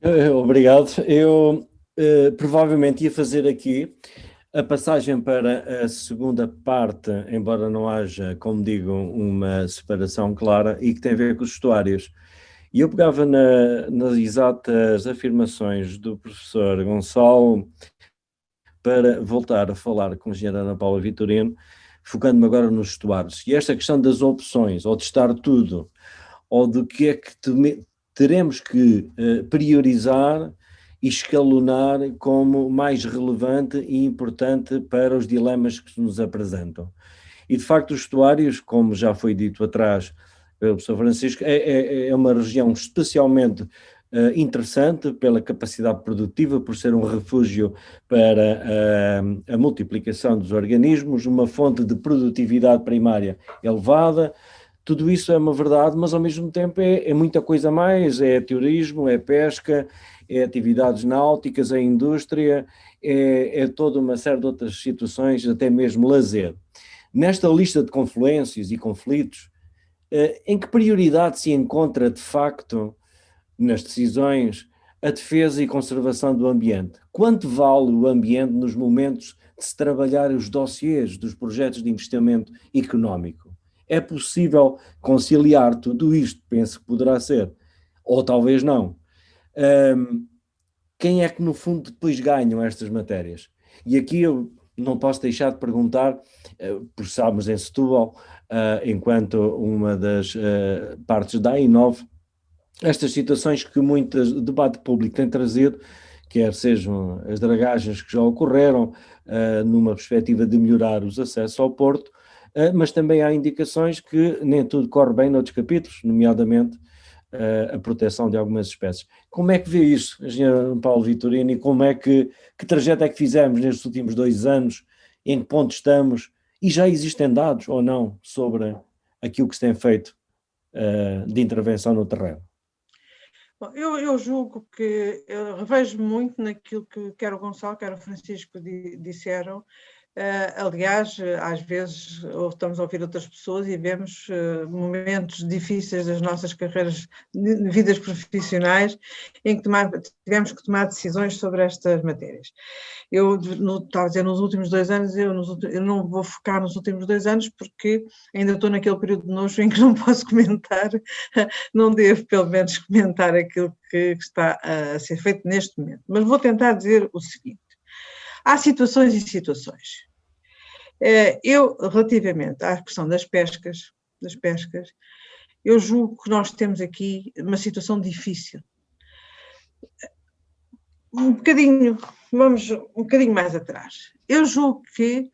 Obrigado. Eu provavelmente ia fazer aqui a passagem para a segunda parte, embora não haja, como digo, uma separação clara e que tem a ver com os estuários. E eu pegava nas exatas afirmações do professor Gonçalo para voltar a falar com a engenheira Ana Paula Vitorino, focando-me agora nos estuários. E esta questão das opções, ou testar tudo, ou do que é que teremos que priorizar e escalonar como mais relevante e importante para os dilemas que nos apresentam. E de facto os estuários, como já foi dito atrás pelo professor Francisco, é uma região especialmente interessante pela capacidade produtiva, por ser um refúgio para a multiplicação dos organismos, uma fonte de produtividade primária elevada. Tudo isso é uma verdade, mas ao mesmo tempo é muita coisa mais, é turismo, é pesca, é atividades náuticas, é indústria, é toda uma série de outras situações, até mesmo lazer. Nesta lista de confluências e conflitos, em que prioridade se encontra de facto nas decisões a defesa e conservação do ambiente? Quanto vale o ambiente nos momentos de se trabalhar os dossiês dos projetos de investimento económico? É possível conciliar tudo isto? Penso que poderá ser, ou talvez não. Um, quem é que no fundo depois ganham estas matérias? E aqui eu não posso deixar de perguntar, por estarmos em Setúbal, enquanto uma das partes da A9, estas situações que muito debate público tem trazido, quer sejam as dragagens que já ocorreram, numa perspectiva de melhorar os acessos ao Porto, mas também há indicações que nem tudo corre bem noutros capítulos, nomeadamente a proteção de algumas espécies. Como é que vê isso, engenheiro Paulo Vitorino, e que trajeto é que fizemos nestes últimos 2 anos, em que ponto estamos, e já existem dados ou não sobre aquilo que se tem feito de intervenção no terreno? Bom, eu julgo que eu revejo muito naquilo que quer o Gonçalo, quer o Francisco disseram. Aliás, às vezes estamos a ouvir outras pessoas e vemos momentos difíceis das nossas carreiras, vidas profissionais, em que tivemos que tomar decisões sobre estas matérias. Eu estava a dizer nos últimos 2 anos, eu não vou focar nos últimos 2 anos porque ainda estou naquele período de nojo em que não posso comentar, não devo pelo menos comentar aquilo que está a ser feito neste momento. Mas vou tentar dizer o seguinte: há situações e situações. Eu, relativamente à questão das pescas, eu julgo que nós temos aqui uma situação difícil. Vamos um bocadinho mais atrás. Eu julgo que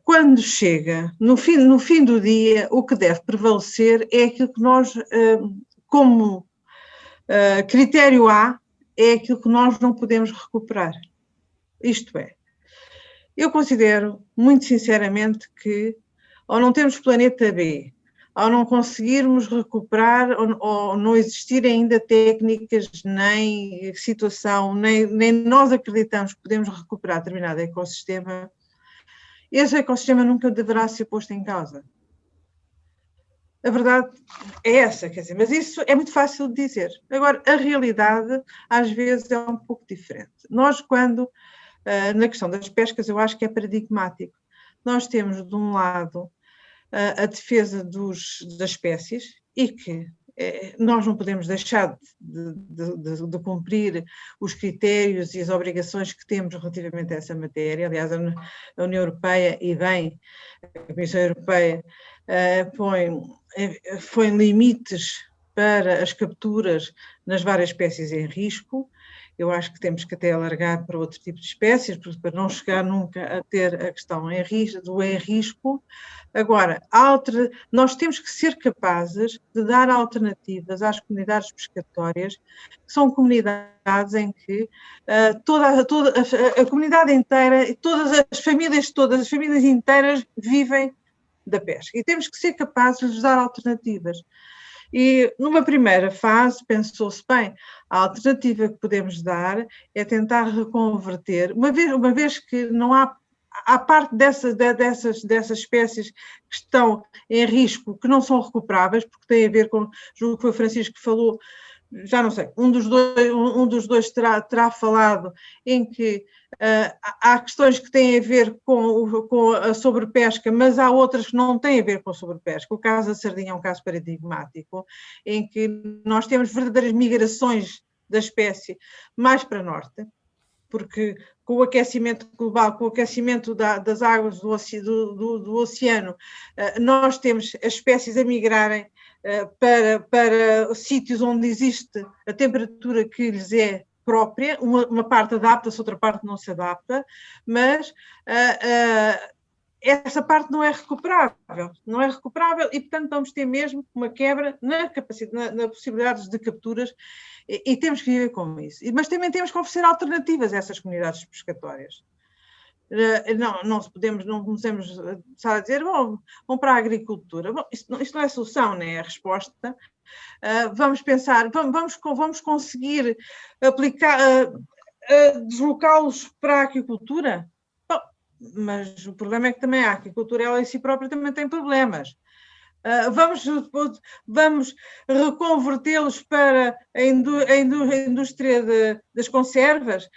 quando chega, no fim do dia, o que deve prevalecer é aquilo que nós, como critério A, é aquilo que nós não podemos recuperar. Isto é, eu considero, muito sinceramente, que ou não temos planeta B, ou não conseguirmos recuperar, ou não existir ainda técnicas, nem situação, nem nós acreditamos que podemos recuperar determinado ecossistema, esse ecossistema nunca deverá ser posto em causa. A verdade é essa, quer dizer, mas isso é muito fácil de dizer. Agora, a realidade, às vezes, é um pouco diferente. Nós, quando, na questão das pescas, eu acho que é paradigmático. Nós temos, de um lado, a defesa das espécies e que nós não podemos deixar de cumprir os critérios e as obrigações que temos relativamente a essa matéria. Aliás, a União Europeia, e bem, a Comissão Europeia põe limites para as capturas nas várias espécies em risco. Eu acho que temos que até alargar para outro tipo de espécies, para não chegar nunca a ter a questão do em risco. Agora, nós temos que ser capazes de dar alternativas às comunidades pescatórias, que são comunidades em que toda a comunidade inteira, todas as famílias inteiras vivem da pesca. E temos que ser capazes de dar alternativas. E numa primeira fase, pensou-se bem, a alternativa que podemos dar é tentar reconverter, uma vez que não há parte dessas espécies que estão em risco, que não são recuperáveis, porque tem a ver com, julgo que foi o Francisco que falou, já não sei, um dos dois terá falado em que há questões que têm a ver com a sobrepesca, mas há outras que não têm a ver com a sobrepesca. O caso da sardinha é um caso paradigmático, em que nós temos verdadeiras migrações da espécie mais para norte, porque com o aquecimento global, com o aquecimento das águas do oceano, nós temos as espécies a migrarem para sítios onde existe a temperatura que lhes é própria, uma parte adapta-se, outra parte não se adapta, mas essa parte não é recuperável e, portanto, vamos ter mesmo uma quebra na possibilidades de capturas e temos que viver com isso. Mas também temos que oferecer alternativas a essas comunidades pescatórias. Não podemos estar a dizer, bom, vamos para a agricultura. Bom, isto não é solução, nem é a resposta. Vamos pensar, vamos conseguir aplicar, deslocá-los para a aquicultura? Bom, mas o problema é que também a aquicultura, ela em si própria também tem problemas. Vamos reconvertê-los para a indústria das conservas?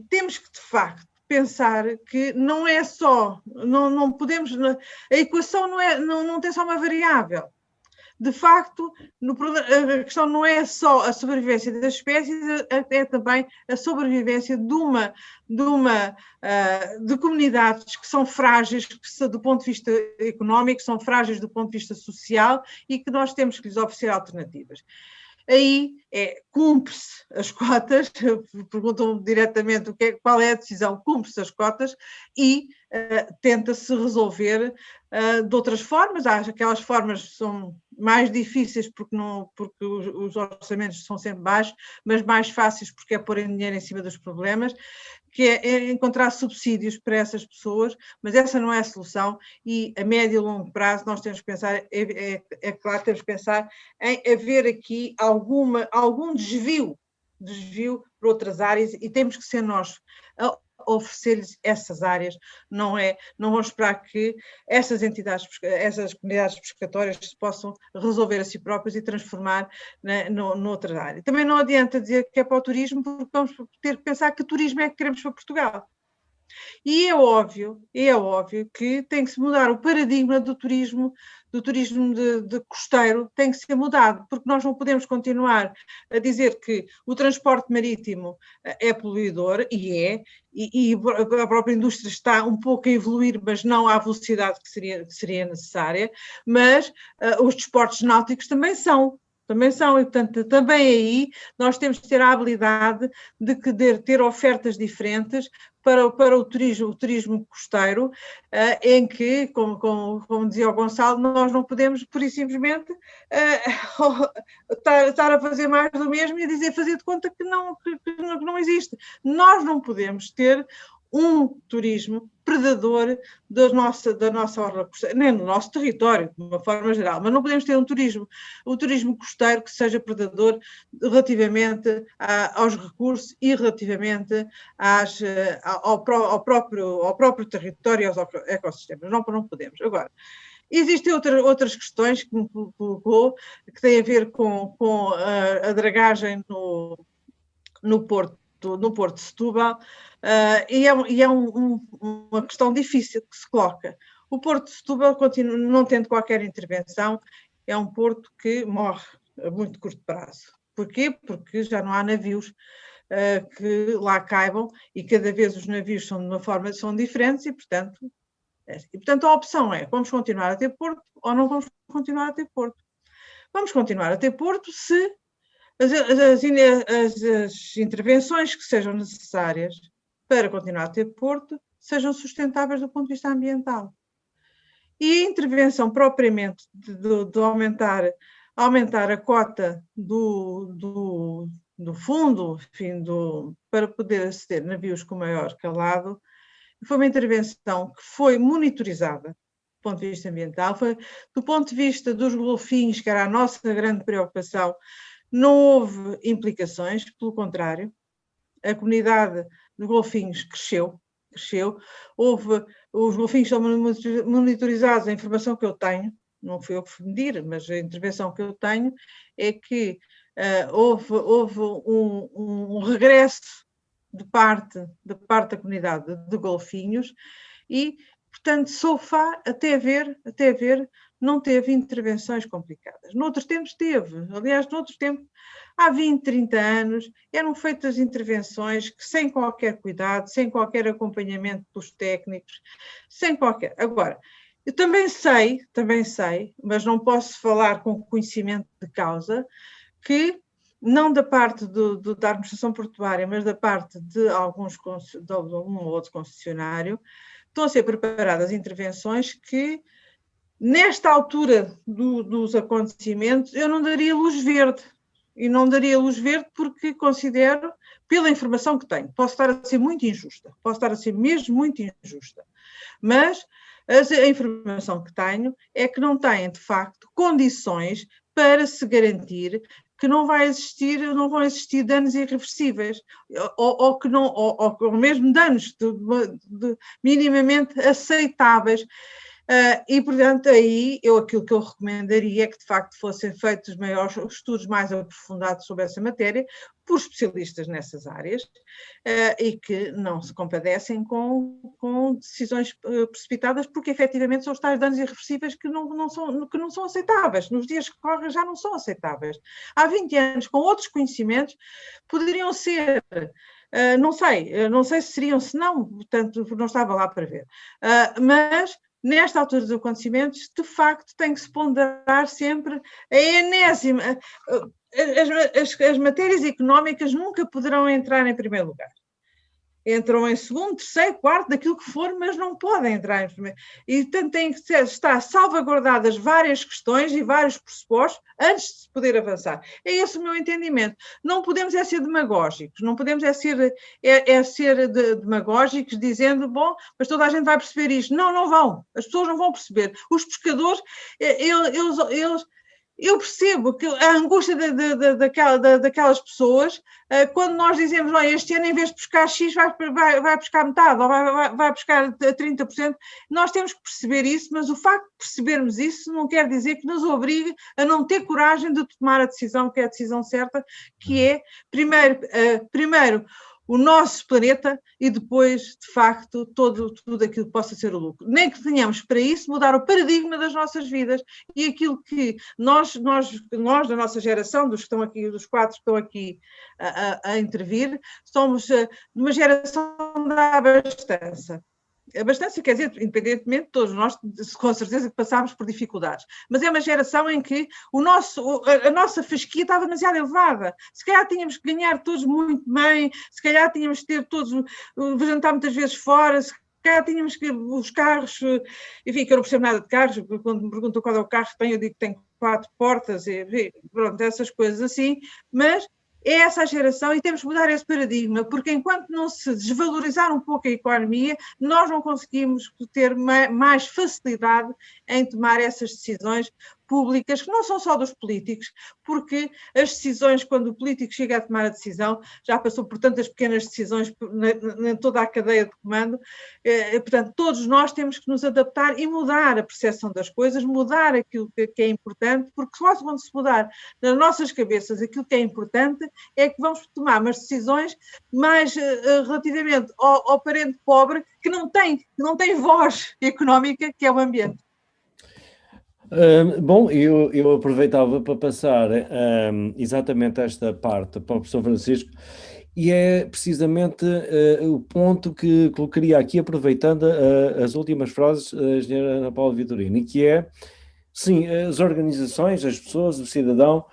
Temos que, de facto, pensar que não é só, não podemos, a equação não tem só uma variável. De facto, a questão não é só a sobrevivência das espécies, é também a sobrevivência de comunidades que são frágeis do ponto de vista económico, são frágeis do ponto de vista social e que nós temos que lhes oferecer alternativas. Aí cumpre-se as cotas, perguntam diretamente qual é a decisão, cumpre-se as cotas e tenta-se resolver de outras formas. Aquelas formas que são mais difíceis porque os orçamentos são sempre baixos, mas mais fáceis porque é pôr dinheiro em cima dos problemas, que é encontrar subsídios para essas pessoas, mas essa não é a solução e a médio e longo prazo nós temos que pensar, claro, temos que pensar em haver aqui algum desvio para outras áreas e temos que ser nós a oferecer-lhes essas áreas, não vamos esperar que essas comunidades pescatórias se possam resolver a si próprias e transformar noutra área. Também não adianta dizer que é para o turismo, porque vamos ter que pensar que turismo é que queremos para Portugal. E é óbvio que tem que se mudar o paradigma do turismo de costeiro, tem que ser mudado, porque nós não podemos continuar a dizer que o transporte marítimo é poluidor, e a própria indústria está um pouco a evoluir, mas não à velocidade que seria necessária, mas os desportos náuticos também são, e portanto também aí nós temos que ter a habilidade de ter ofertas diferentes para o turismo costeiro, em que, como dizia o Gonçalo, nós não podemos, por e simplesmente, estar a fazer mais do mesmo e fazer de conta que não existe. Nós não podemos ter um turismo predador da nossa orla costeira, nem no nosso território, de uma forma geral, mas não podemos ter um turismo costeiro que seja predador relativamente aos recursos e relativamente ao próprio território e aos ecossistemas. Não podemos. Agora, existem outras questões que me colocou, que têm a ver com a dragagem no Porto de Setúbal, e é uma questão difícil que se coloca. O Porto de Setúbal continua, não tendo qualquer intervenção, é um porto que morre a muito curto prazo. Porquê? Porque já não há navios que lá caibam e cada vez os navios são diferentes e, portanto, a opção é: vamos continuar a ter porto ou não vamos continuar a ter porto? Vamos continuar a ter porto se as intervenções que sejam necessárias para continuar a ter porto sejam sustentáveis do ponto de vista ambiental. E a intervenção propriamente de aumentar a cota do fundo, enfim, para poder aceder a navios com maior calado, foi uma intervenção que foi monitorizada do ponto de vista ambiental, do ponto de vista dos golfinhos, que era a nossa grande preocupação. Não houve implicações, pelo contrário, a comunidade de golfinhos cresceu. Os golfinhos são monitorizados, a informação que eu tenho, não fui eu que fui medir, mas a intervenção que eu tenho é que houve um regresso de parte da comunidade de golfinhos e, portanto, sofá, até ver, não teve intervenções complicadas. Noutros tempos teve, aliás, noutros tempos, há 20, 30 anos, eram feitas intervenções que, sem qualquer cuidado, sem qualquer acompanhamento dos técnicos, sem qualquer... Agora, eu também sei, mas não posso falar com conhecimento de causa, que não da parte da administração portuária, mas da parte de um ou outro concessionário, estão a ser preparadas intervenções que, nesta altura dos acontecimentos, eu não daria luz verde. E não daria luz verde porque considero, pela informação que tenho, posso estar a ser muito injusta, posso estar a ser mesmo muito injusta, mas a informação que tenho é que não têm, de facto, condições para se garantir que não vão existir danos irreversíveis, ou mesmo danos minimamente aceitáveis. E, portanto, aí aquilo que eu recomendaria é que, de facto, fossem feitos maiores estudos mais aprofundados sobre essa matéria por especialistas nessas áreas e que não se compadecem com decisões precipitadas, porque, efetivamente, são os tais danos irreversíveis que não são aceitáveis. Nos dias que correm já não são aceitáveis. Há 20 anos, com outros conhecimentos, poderiam ser... não sei se seriam, se não, portanto, não estava lá para ver. Mas... nesta altura dos acontecimentos, de facto, tem que se ponderar sempre a enésima. As matérias económicas nunca poderão entrar em primeiro lugar. Entram em segundo, terceiro, quarto, daquilo que for, mas não podem entrar em primeiro. E, portanto, têm que estar salvaguardadas várias questões e vários pressupostos antes de se poder avançar. É esse o meu entendimento. Não podemos ser demagógicos, não podemos ser demagógicos dizendo, bom, mas toda a gente vai perceber isto. Não vão. As pessoas não vão perceber. Os pescadores, eles eu percebo que a angústia daquelas pessoas, quando nós dizemos, olha, este ano em vez de pescar X vai pescar metade, ou vai pescar 30%, nós temos que perceber isso, mas o facto de percebermos isso não quer dizer que nos obrigue a não ter coragem de tomar a decisão que é a decisão certa, que é, primeiro o nosso planeta e depois, de facto, tudo aquilo que possa ser o lucro. Nem que tenhamos para isso mudar o paradigma das nossas vidas e aquilo que nós da nossa geração, dos quatro que estão aqui a intervir, somos de uma geração da abastança. Abastança quer dizer, independentemente de todos nós, com certeza que passámos por dificuldades, mas é uma geração em que a nossa fasquia estava demasiado elevada. Se calhar tínhamos que ganhar todos muito bem, se calhar tínhamos que ter todos, jantar muitas vezes fora, se calhar tínhamos que os carros, enfim, que eu não percebo nada de carros, quando me perguntam qual é o carro que tenho, eu digo que tenho 4 portas, e pronto, essas coisas assim, mas é essa a geração e temos que mudar esse paradigma, porque enquanto não se desvalorizar um pouco a economia, nós não conseguimos ter mais facilidade em tomar essas decisões públicas, que não são só dos políticos, porque as decisões, quando o político chega a tomar a decisão, já passou por tantas pequenas decisões em toda a cadeia de comando, portanto, todos nós temos que nos adaptar e mudar a percepção das coisas, mudar aquilo que é importante, porque só quando se mudar nas nossas cabeças aquilo que é importante, é que vamos tomar umas decisões mais relativamente ao parente pobre que não tem voz económica, que é o ambiente. Bom, eu aproveitava para passar exatamente esta parte para o professor Francisco, e é precisamente o ponto que colocaria aqui, aproveitando as últimas frases da engenheira Ana Paula Vitorino, que é, sim, as organizações, as pessoas, o cidadão,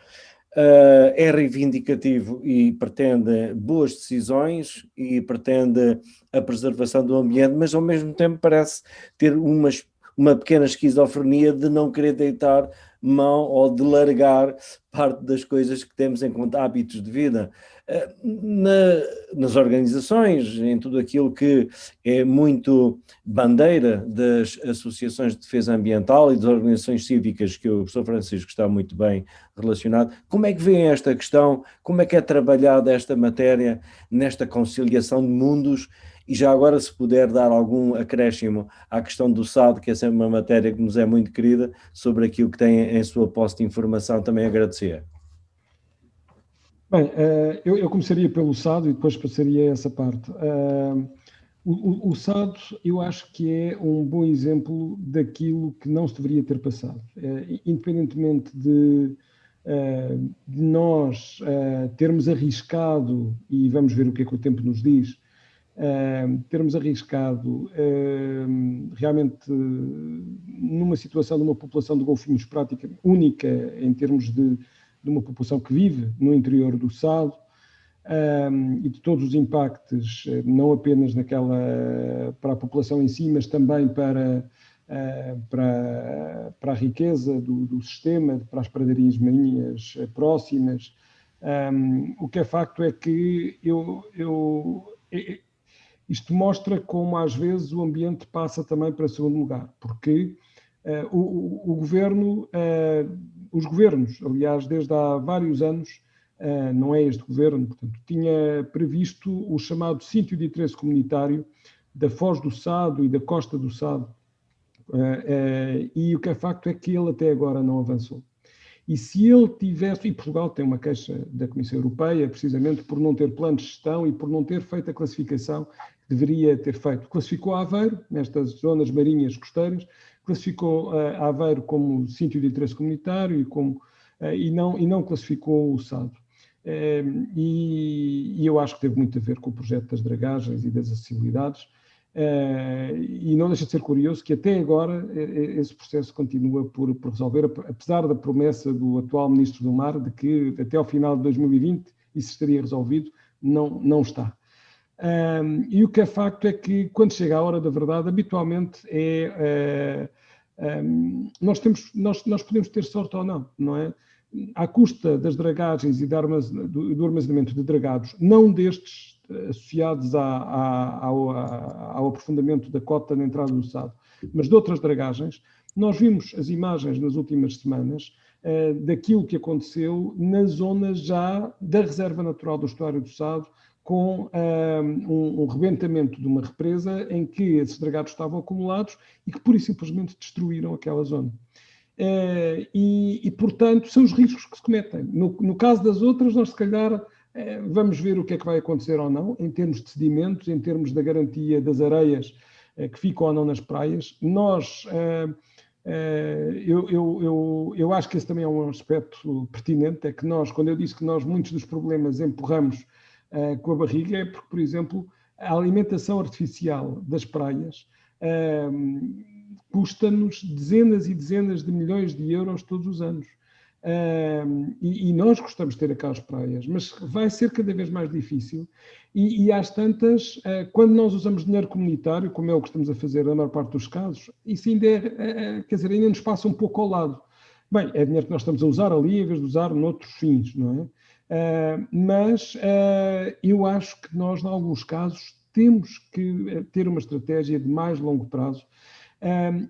é reivindicativo e pretende boas decisões e pretende a preservação do ambiente, mas ao mesmo tempo parece ter uma pequena esquizofrenia de não querer deitar mão ou de largar parte das coisas que temos enquanto hábitos de vida. Nas organizações, em tudo aquilo que é muito bandeira das associações de defesa ambiental e das organizações cívicas, que o professor Francisco está muito bem relacionado, como é que vê esta questão, como é que é trabalhada esta matéria nesta conciliação de mundos? E já agora, se puder dar algum acréscimo à questão do SAD, que é sempre uma matéria que nos é muito querida, sobre aquilo que tem em sua posse de informação, também agradecer. Bem, eu começaria pelo SAD e depois passaria a essa parte. O SAD, eu acho que é um bom exemplo daquilo que não se deveria ter passado. Independentemente de nós termos arriscado, e vamos ver o que é que o tempo nos diz, termos arriscado realmente numa situação de uma população de golfinhos praticamente única em termos de uma população que vive no interior do SAD, e de todos os impactos, não apenas para a população em si, mas também para a riqueza do sistema, para as pradarias marinhas próximas. O que é facto é que isto mostra como às vezes o ambiente passa também para segundo lugar, porque o governo, os governos, aliás, desde há vários anos, não é este governo, portanto, tinha previsto o chamado sítio de interesse comunitário da Foz do Sado e da Costa do Sado, e o que é facto é que ele até agora não avançou. E se ele tivesse, e Portugal tem uma queixa da Comissão Europeia, precisamente por não ter plano de gestão e por não ter feito a classificação que deveria ter feito. Classificou Aveiro, nestas zonas marinhas costeiras, classificou Aveiro como sítio de interesse comunitário e não classificou o Sado. E eu acho que teve muito a ver com o projeto das dragagens e das acessibilidades. E não deixa de ser curioso que até agora esse processo continua por resolver, apesar da promessa do atual Ministro do Mar de que até ao final de 2020 isso estaria resolvido, não está. E o que é facto é que quando chega a hora da verdade, habitualmente nós podemos ter sorte ou não é? À custa das dragagens e do armazenamento de dragados, não destes associados ao aprofundamento da cota na entrada do Sado, mas de outras dragagens, nós vimos as imagens nas últimas semanas daquilo que aconteceu na zona já da Reserva Natural do Estuário do Sado, com um rebentamento de uma represa em que esses dragados estavam acumulados e que pura e simplesmente destruíram aquela zona. Portanto, são os riscos que se cometem. No caso das outras, nós se calhar vamos ver o que é que vai acontecer ou não, em termos de sedimentos, em termos da garantia das areias que ficam ou não nas praias. Eu acho que esse também é um aspecto pertinente, é que nós, quando eu disse que nós muitos dos problemas empurramos com a barriga, é porque, por exemplo, a alimentação artificial das praias custa-nos dezenas e dezenas de milhões de euros todos os anos. E nós gostamos de ter aquelas praias, mas vai ser cada vez mais difícil. E às tantas, quando nós usamos dinheiro comunitário, como é o que estamos a fazer na maior parte dos casos, isso ainda ainda nos passa um pouco ao lado. Bem, é dinheiro que nós estamos a usar ali, em vez de usar noutros fins, não é? Mas eu acho que nós, em alguns casos, temos que ter uma estratégia de mais longo prazo.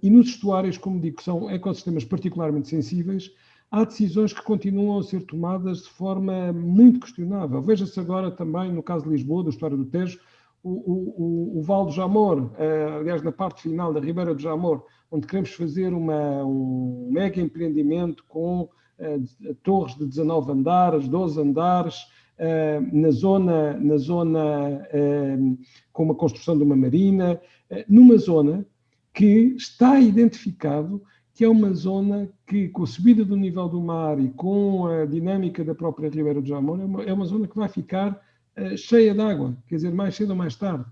E nos estuários, como digo, que são ecossistemas particularmente sensíveis, há decisões que continuam a ser tomadas de forma muito questionável. Veja-se agora também, no caso de Lisboa, do estuário do Tejo, o Val do Jamor, aliás, na parte final da Ribeira do Jamor, onde queremos fazer um mega empreendimento com torres de 19 andares, 12 andares, na zona com uma construção de uma marina, numa zona que está identificado que é uma zona que, com a subida do nível do mar e com a dinâmica da própria Ribeira do Jamor, é uma zona que vai ficar cheia de água, quer dizer, mais cedo ou mais tarde.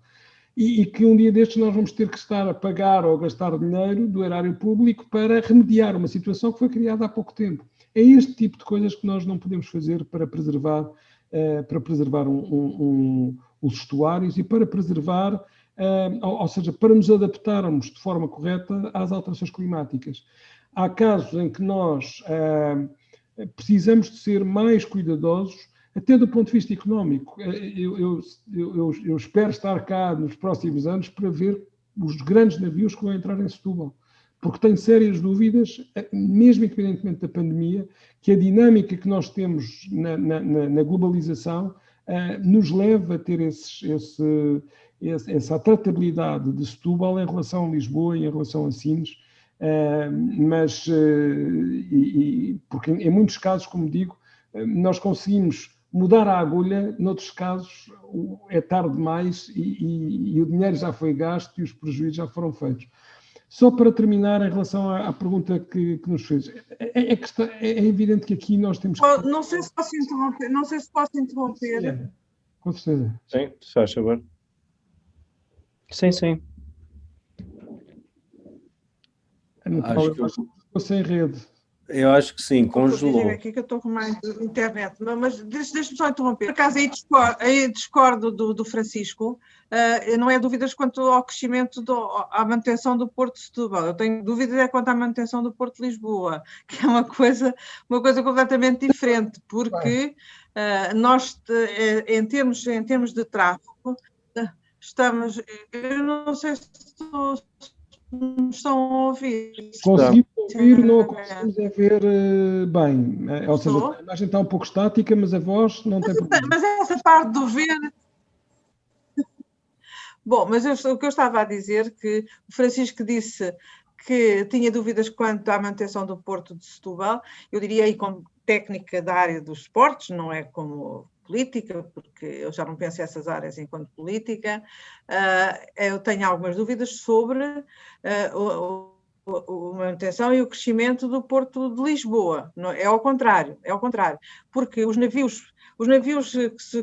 E que um dia destes nós vamos ter que estar a pagar ou a gastar dinheiro do erário público para remediar uma situação que foi criada há pouco tempo. É este tipo de coisas que nós não podemos fazer para preservar os estuários e para preservar, ou seja, para nos adaptarmos de forma correta às alterações climáticas. Há casos em que nós precisamos de ser mais cuidadosos, até do ponto de vista económico. Eu espero estar cá nos próximos anos para ver os grandes navios que vão entrar em Setúbal, porque tenho sérias dúvidas, mesmo independentemente da pandemia, que a dinâmica que nós temos na globalização nos leva a ter essa tratabilidade de Setúbal em relação a Lisboa e em relação a Sines, porque em muitos casos, como digo, nós conseguimos mudar a agulha, noutros casos, é tarde demais e o dinheiro já foi gasto e os prejuízos já foram feitos. Só para terminar, em relação à pergunta que nos fez, é evidente que aqui nós temos que... Não sei se posso interromper, não sei se posso interromper. Com certeza. Sim, se faz favor. Sim. Acho que estou sem rede. Eu acho que sim, congelou. Aqui que eu estou com mais internet, mas deixa-me só interromper. Por acaso aí discordo do Francisco, não é dúvidas quanto ao crescimento, à manutenção do Porto de Setúbal. Eu tenho dúvidas quanto à manutenção do Porto de Lisboa, que é uma coisa completamente diferente, porque nós, em termos de tráfego, estamos... Eu não sei se me estão a ouvir. Conseguimos ouvir, não a conseguimos ver bem. Ou seja, a imagem está um pouco estática, mas a voz não tem problema. Mas essa parte do ver... Bom, mas o que eu estava a dizer, que o Francisco disse que tinha dúvidas quanto à manutenção do Porto de Setúbal, eu diria aí como técnica da área dos esportes, não é como política, porque eu já não penso essas áreas enquanto política. Eu tenho algumas dúvidas sobre a manutenção e o crescimento do Porto de Lisboa. É ao contrário, porque os navios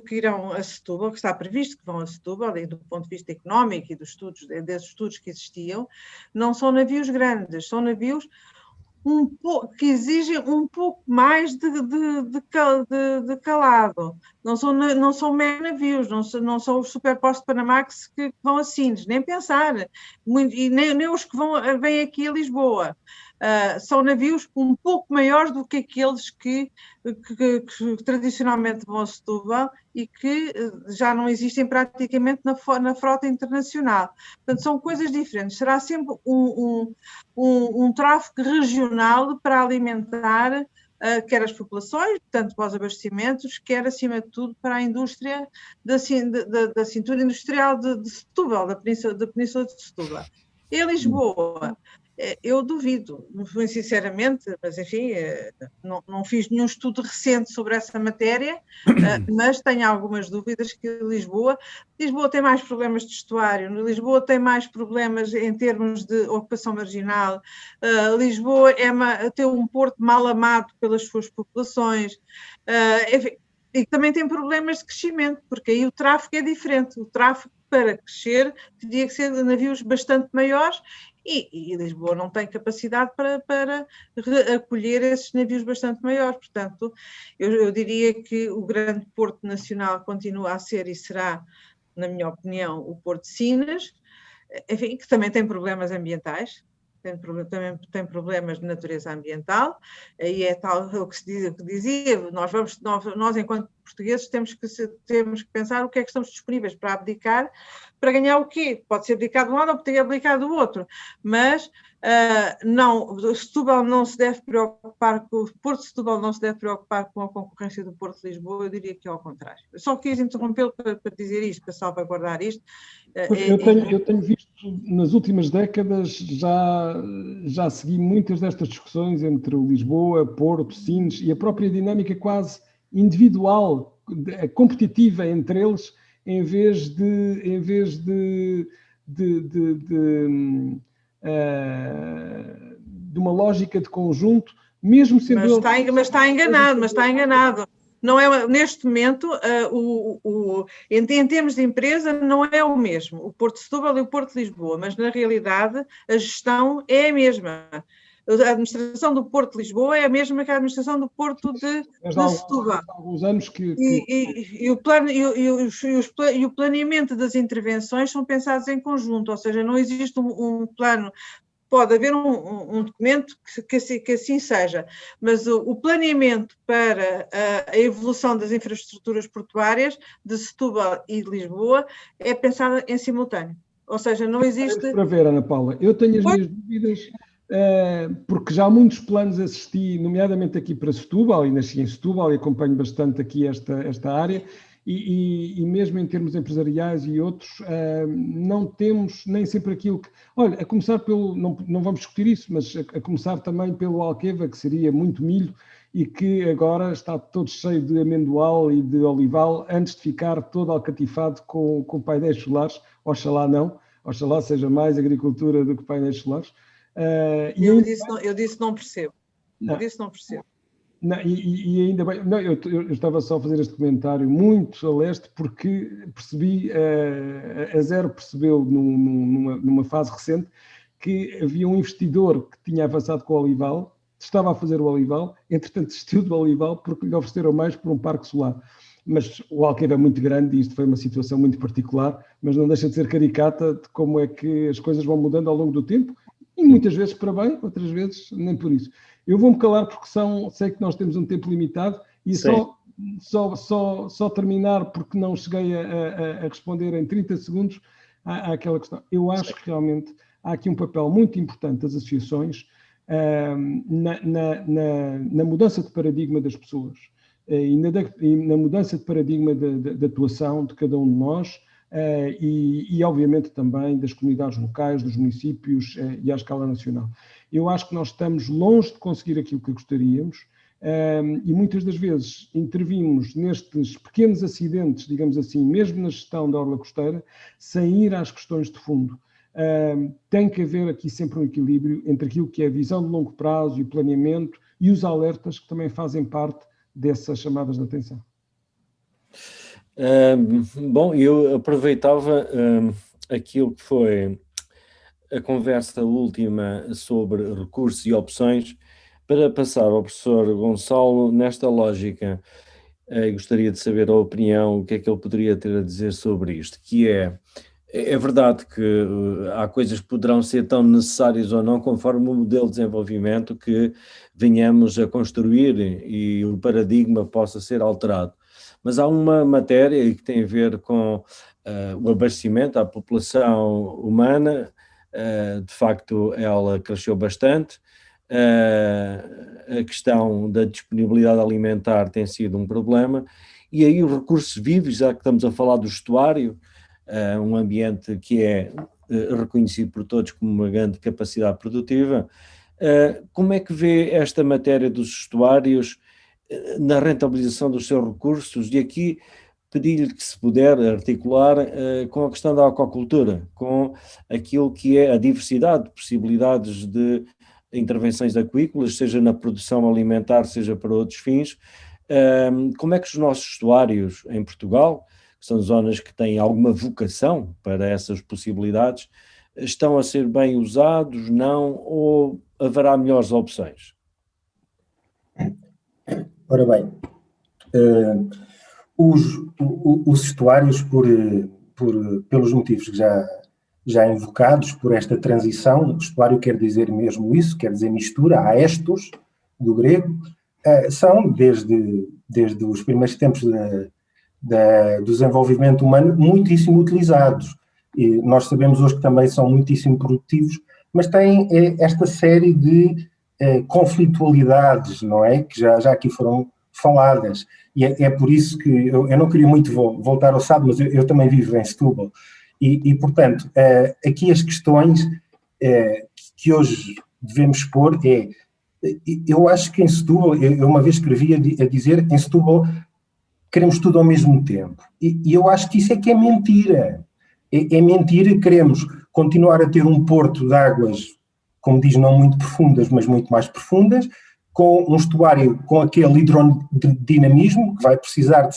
que irão a Setúbal, que está previsto que vão a Setúbal, e do ponto de vista económico e desses estudos que existiam, não são navios grandes, são navios que exigem um pouco mais de calado. Não são mega navios, não são os Superpost Panamax que vão a Sines, nem pensar. E nem os que vêm aqui a Lisboa. São navios um pouco maiores do que aqueles que tradicionalmente vão a Setúbal e que já não existem praticamente na frota internacional. Portanto, são coisas diferentes. Será sempre um tráfego regional para alimentar quer as populações, tanto para os abastecimentos, quer, acima de tudo, para a indústria da cintura industrial de Setúbal, da Península de Setúbal. Em Lisboa, eu duvido, muito sinceramente, mas enfim, não fiz nenhum estudo recente sobre essa matéria, mas tenho algumas dúvidas que Lisboa tem mais problemas de estuário, Lisboa tem mais problemas em termos de ocupação marginal, Lisboa tem um porto mal amado pelas suas populações, enfim, e também tem problemas de crescimento, porque aí o tráfego é diferente, o tráfego para crescer teria que ser de navios bastante maiores e Lisboa não tem capacidade para acolher esses navios bastante maiores. Portanto, eu diria que o grande porto nacional continua a ser e será, na minha opinião, o Porto de Sines, enfim, que também tem problemas ambientais, também tem problemas de natureza ambiental, aí é tal o que dizia, nós enquanto portugueses temos que pensar o que é que estamos disponíveis para abdicar, para ganhar o quê? Pode ser abdicar de um lado ou pode ser abdicar do outro, mas Setúbal não se deve preocupar o Porto de Setúbal não se deve preocupar com a concorrência do Porto de Lisboa, eu diria que é ao contrário. Eu só quis interrompê-lo para dizer isto, para salvaguardar isto. Eu tenho visto nas últimas décadas, já segui muitas destas discussões entre Lisboa, Porto, Sines e a própria dinâmica quase individual, competitiva entre eles, em vez de uma lógica de conjunto, mesmo sendo... Mas está enganado. Não é, neste momento, em termos de empresa, não é o mesmo, o Porto de Setúbal e o Porto de Lisboa, mas na realidade a gestão é a mesma. A administração do Porto de Lisboa é a mesma que a administração do Porto de Setúbal. Há alguns anos que... E o planeamento das intervenções são pensados em conjunto, ou seja, não existe um plano. Pode haver um documento que assim seja, mas o planeamento para a evolução das infraestruturas portuárias de Setúbal e de Lisboa é pensado em simultâneo. Ou seja, não existe... Para ver, Ana Paula, eu tenho as minhas dúvidas, porque já há muitos planos assisti, nomeadamente aqui para Setúbal, e nasci em Setúbal e acompanho bastante aqui esta área, e mesmo em termos empresariais e outros, não temos nem sempre aquilo que... Olha, a começar pelo... Não vamos discutir isso, mas a começar também pelo Alqueva, que seria muito milho, e que agora está todo cheio de amendoal e de olival, antes de ficar todo alcatifado com painéis solares. Oxalá não, oxalá seja mais agricultura do que painéis solares. Eu disse não percebo. Não. Eu disse não percebo. Não, e ainda bem, não, eu estava só a fazer este comentário muito a leste porque percebi, a Zero percebeu numa fase recente que havia um investidor que tinha avançado com o olival, estava a fazer o olival, entretanto desistiu do olival porque lhe ofereceram mais por um parque solar. Mas o alqueire é muito grande e isto foi uma situação muito particular, mas não deixa de ser caricata de como é que as coisas vão mudando ao longo do tempo, e muitas vezes para bem, outras vezes nem por isso. Eu vou-me calar porque sei que nós temos um tempo limitado e só terminar porque não cheguei a responder em 30 segundos àquela questão. Eu acho que realmente há aqui um papel muito importante das associações na mudança de paradigma das pessoas e na mudança de paradigma de atuação de cada um de nós e obviamente também das comunidades locais, dos municípios e à escala nacional. Eu acho que nós estamos longe de conseguir aquilo que gostaríamos e muitas das vezes intervimos nestes pequenos acidentes, digamos assim, mesmo na gestão da orla costeira, sem ir às questões de fundo. Tem que haver aqui sempre um equilíbrio entre aquilo que é a visão de longo prazo e o planeamento e os alertas que também fazem parte dessas chamadas de atenção. Bom, eu aproveitava aquilo que foi a conversa última sobre recursos e opções para passar ao professor Gonçalo nesta lógica. Gostaria de saber a opinião, o que é que ele poderia ter a dizer sobre isto, que é verdade que há coisas que poderão ser tão necessárias ou não, conforme o modelo de desenvolvimento que venhamos a construir e o paradigma possa ser alterado. Mas há uma matéria que tem a ver com o abastecimento à população humana. De facto, ela cresceu bastante. A questão da disponibilidade alimentar tem sido um problema. E aí os recursos vivos, já que estamos a falar do estuário, um ambiente que é reconhecido por todos como uma grande capacidade produtiva, como é que vê esta matéria dos estuários na rentabilização dos seus recursos? E aqui pedir-lhe que se puder articular com a questão da aquacultura, com aquilo que é a diversidade de possibilidades de intervenções aquícolas, seja na produção alimentar, seja para outros fins. Como é que os nossos estuários em Portugal, que são zonas que têm alguma vocação para essas possibilidades, estão a ser bem usados, não, ou haverá melhores opções? Ora bem, os estuários, pelos motivos que já invocados, por esta transição, o estuário quer dizer mesmo isso, quer dizer mistura, aestos, do grego, são, desde os primeiros tempos do desenvolvimento humano, muitíssimo utilizados. E nós sabemos hoje que também são muitíssimo produtivos, mas têm esta série de conflitualidades, não é? Que já aqui foram faladas. E é por isso que eu não queria muito voltar ao Sado, mas eu também vivo em Setúbal. E portanto, aqui as questões que hoje devemos expor eu acho que em Setúbal, eu uma vez escrevi a dizer, em Setúbal queremos tudo ao mesmo tempo. E eu acho que isso é que é mentira. É mentira, queremos continuar a ter um porto de águas, como diz, não muito profundas, mas muito mais profundas, com um estuário com aquele hidrodinamismo, que vai precisar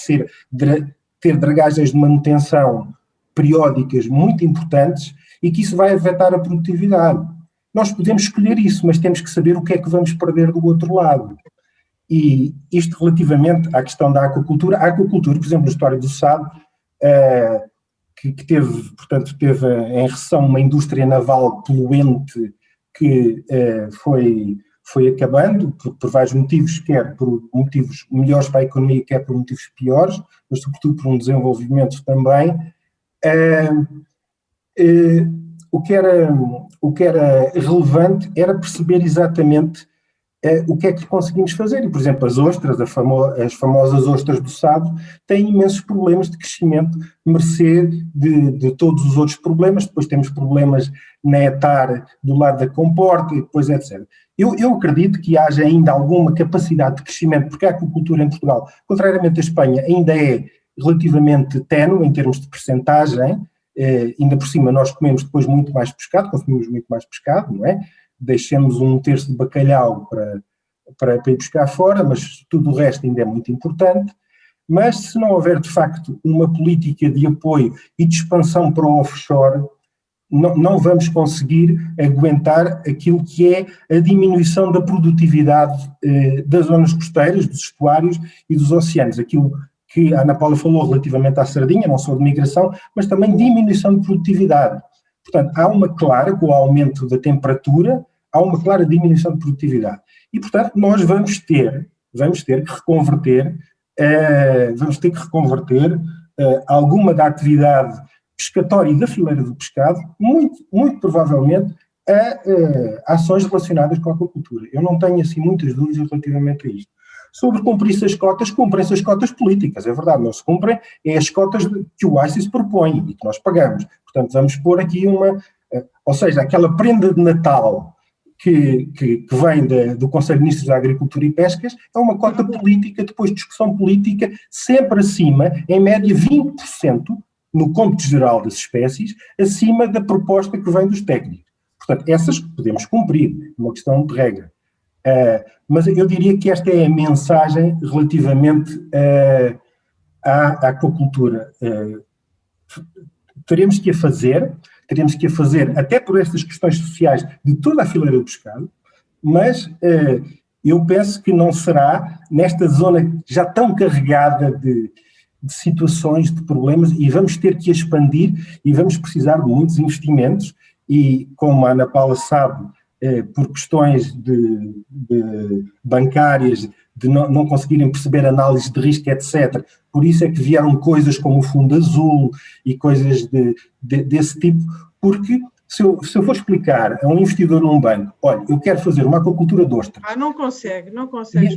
de ter dragagens de manutenção periódicas muito importantes e que isso vai afetar a produtividade. Nós podemos escolher isso, mas temos que saber o que é que vamos perder do outro lado. E isto relativamente à questão da aquacultura. A aquacultura, por exemplo, na história do Sado, que teve em recessão uma indústria naval poluente que foi acabando por vários motivos, quer por motivos melhores para a economia, quer por motivos piores, mas sobretudo por um desenvolvimento também. O que era relevante era perceber exatamente o que é que conseguimos fazer. E, por exemplo, as ostras, as famosas ostras do Sado, têm imensos problemas de crescimento, mercê de todos os outros problemas. Depois temos problemas na etar do lado da comporta e depois etc. Eu acredito que haja ainda alguma capacidade de crescimento, porque a aquacultura em Portugal, contrariamente à Espanha, ainda é relativamente ténue em termos de percentagem. Ainda por cima nós comemos depois muito mais pescado, consumimos muito mais pescado, não é? Deixemos 1/3 de bacalhau para ir buscar fora, mas tudo o resto ainda é muito importante. Mas se não houver, de facto, uma política de apoio e de expansão para o offshore, não vamos conseguir aguentar aquilo que é a diminuição da produtividade das zonas costeiras, dos estuários e dos oceanos. Aquilo que a Ana Paula falou relativamente à sardinha, não só de migração, mas também diminuição de produtividade. Portanto, há uma clara, com o aumento da temperatura, há uma clara diminuição de produtividade. E, portanto, nós vamos ter que reconverter alguma da atividade pescatória e da fileira do pescado, muito provavelmente, a ações relacionadas com a aquacultura. Eu não tenho, assim, muitas dúvidas relativamente a isto. Sobre cumprir-se as cotas, cumprem-se as cotas políticas, é verdade, não se cumprem, é as cotas que o ICES propõe e que nós pagamos. Portanto, vamos pôr aqui ou seja, aquela prenda de Natal que vem do Conselho de Ministros da Agricultura e Pescas, é uma cota política, depois de discussão política, sempre acima, em média 20%, no cômputo geral das espécies, acima da proposta que vem dos técnicos. Portanto, essas podemos cumprir, é uma questão de regra. Mas eu diria que esta é a mensagem relativamente à aquacultura. Teremos que a fazer até por estas questões sociais de toda a fileira do pescado, mas eu penso que não será nesta zona já tão carregada de situações, de problemas, e vamos ter que expandir e vamos precisar de muitos investimentos e, como a Ana Paula sabe, por questões de bancárias, de não conseguirem perceber análise de risco, etc. Por isso é que vieram coisas como o Fundo Azul e coisas desse tipo, porque se eu for explicar a um investidor num banco, olha, eu quero fazer uma aquacultura de ostra. Não consegue.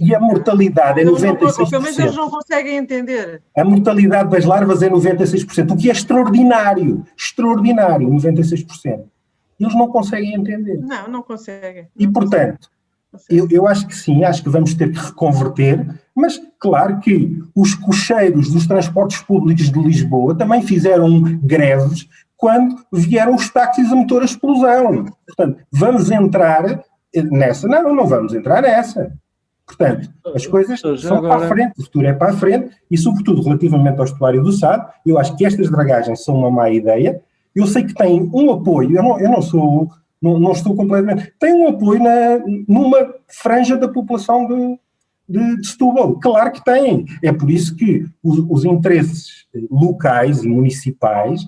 E a mortalidade é 96%. Pelo menos eles não conseguem entender. A mortalidade das larvas é 96%, o que é extraordinário, 96%. Eles não conseguem entender. Não conseguem. E, portanto, eu acho que sim, acho que vamos ter que reconverter, mas claro que os cocheiros dos transportes públicos de Lisboa também fizeram greves quando vieram os táxis a motor a explosão. Portanto, vamos entrar nessa? Não vamos entrar nessa. Portanto, as coisas são para a frente, o futuro é para a frente, e sobretudo relativamente ao estuário do Sado, eu acho que estas dragagens são uma má ideia. Eu sei que tem um apoio, eu não estou completamente... Tem um apoio numa franja da população de Setúbal. Claro que tem. É por isso que os interesses locais e municipais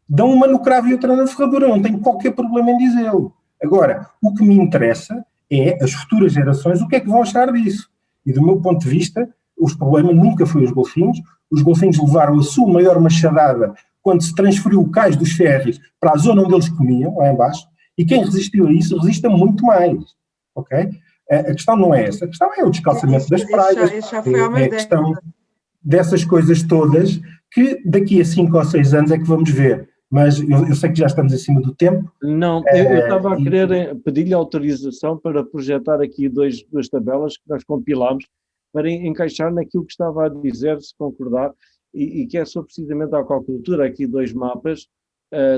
dão uma no cravo e outra na ferradura. Não tenho qualquer problema em dizê-lo. Agora, o que me interessa é as futuras gerações, o que é que vão achar disso. E do meu ponto de vista, os problemas nunca foi os golfinhos. Os golfinhos levaram a sua maior machadada quando se transferiu o cais dos férreos para a zona onde eles comiam, lá embaixo, e quem resistiu a isso resiste a muito mais, ok? A questão não é essa, a questão é o descalçamento das praias, é a questão dessas coisas todas que daqui a 5 ou 6 anos é que vamos ver, mas eu sei que já estamos acima do tempo. Não, eu estava a querer pedir-lhe autorização para projetar aqui duas tabelas que nós compilámos para encaixar naquilo que estava a dizer, se concordar, e que é sobre precisamente a aquacultura, aqui 2 mapas,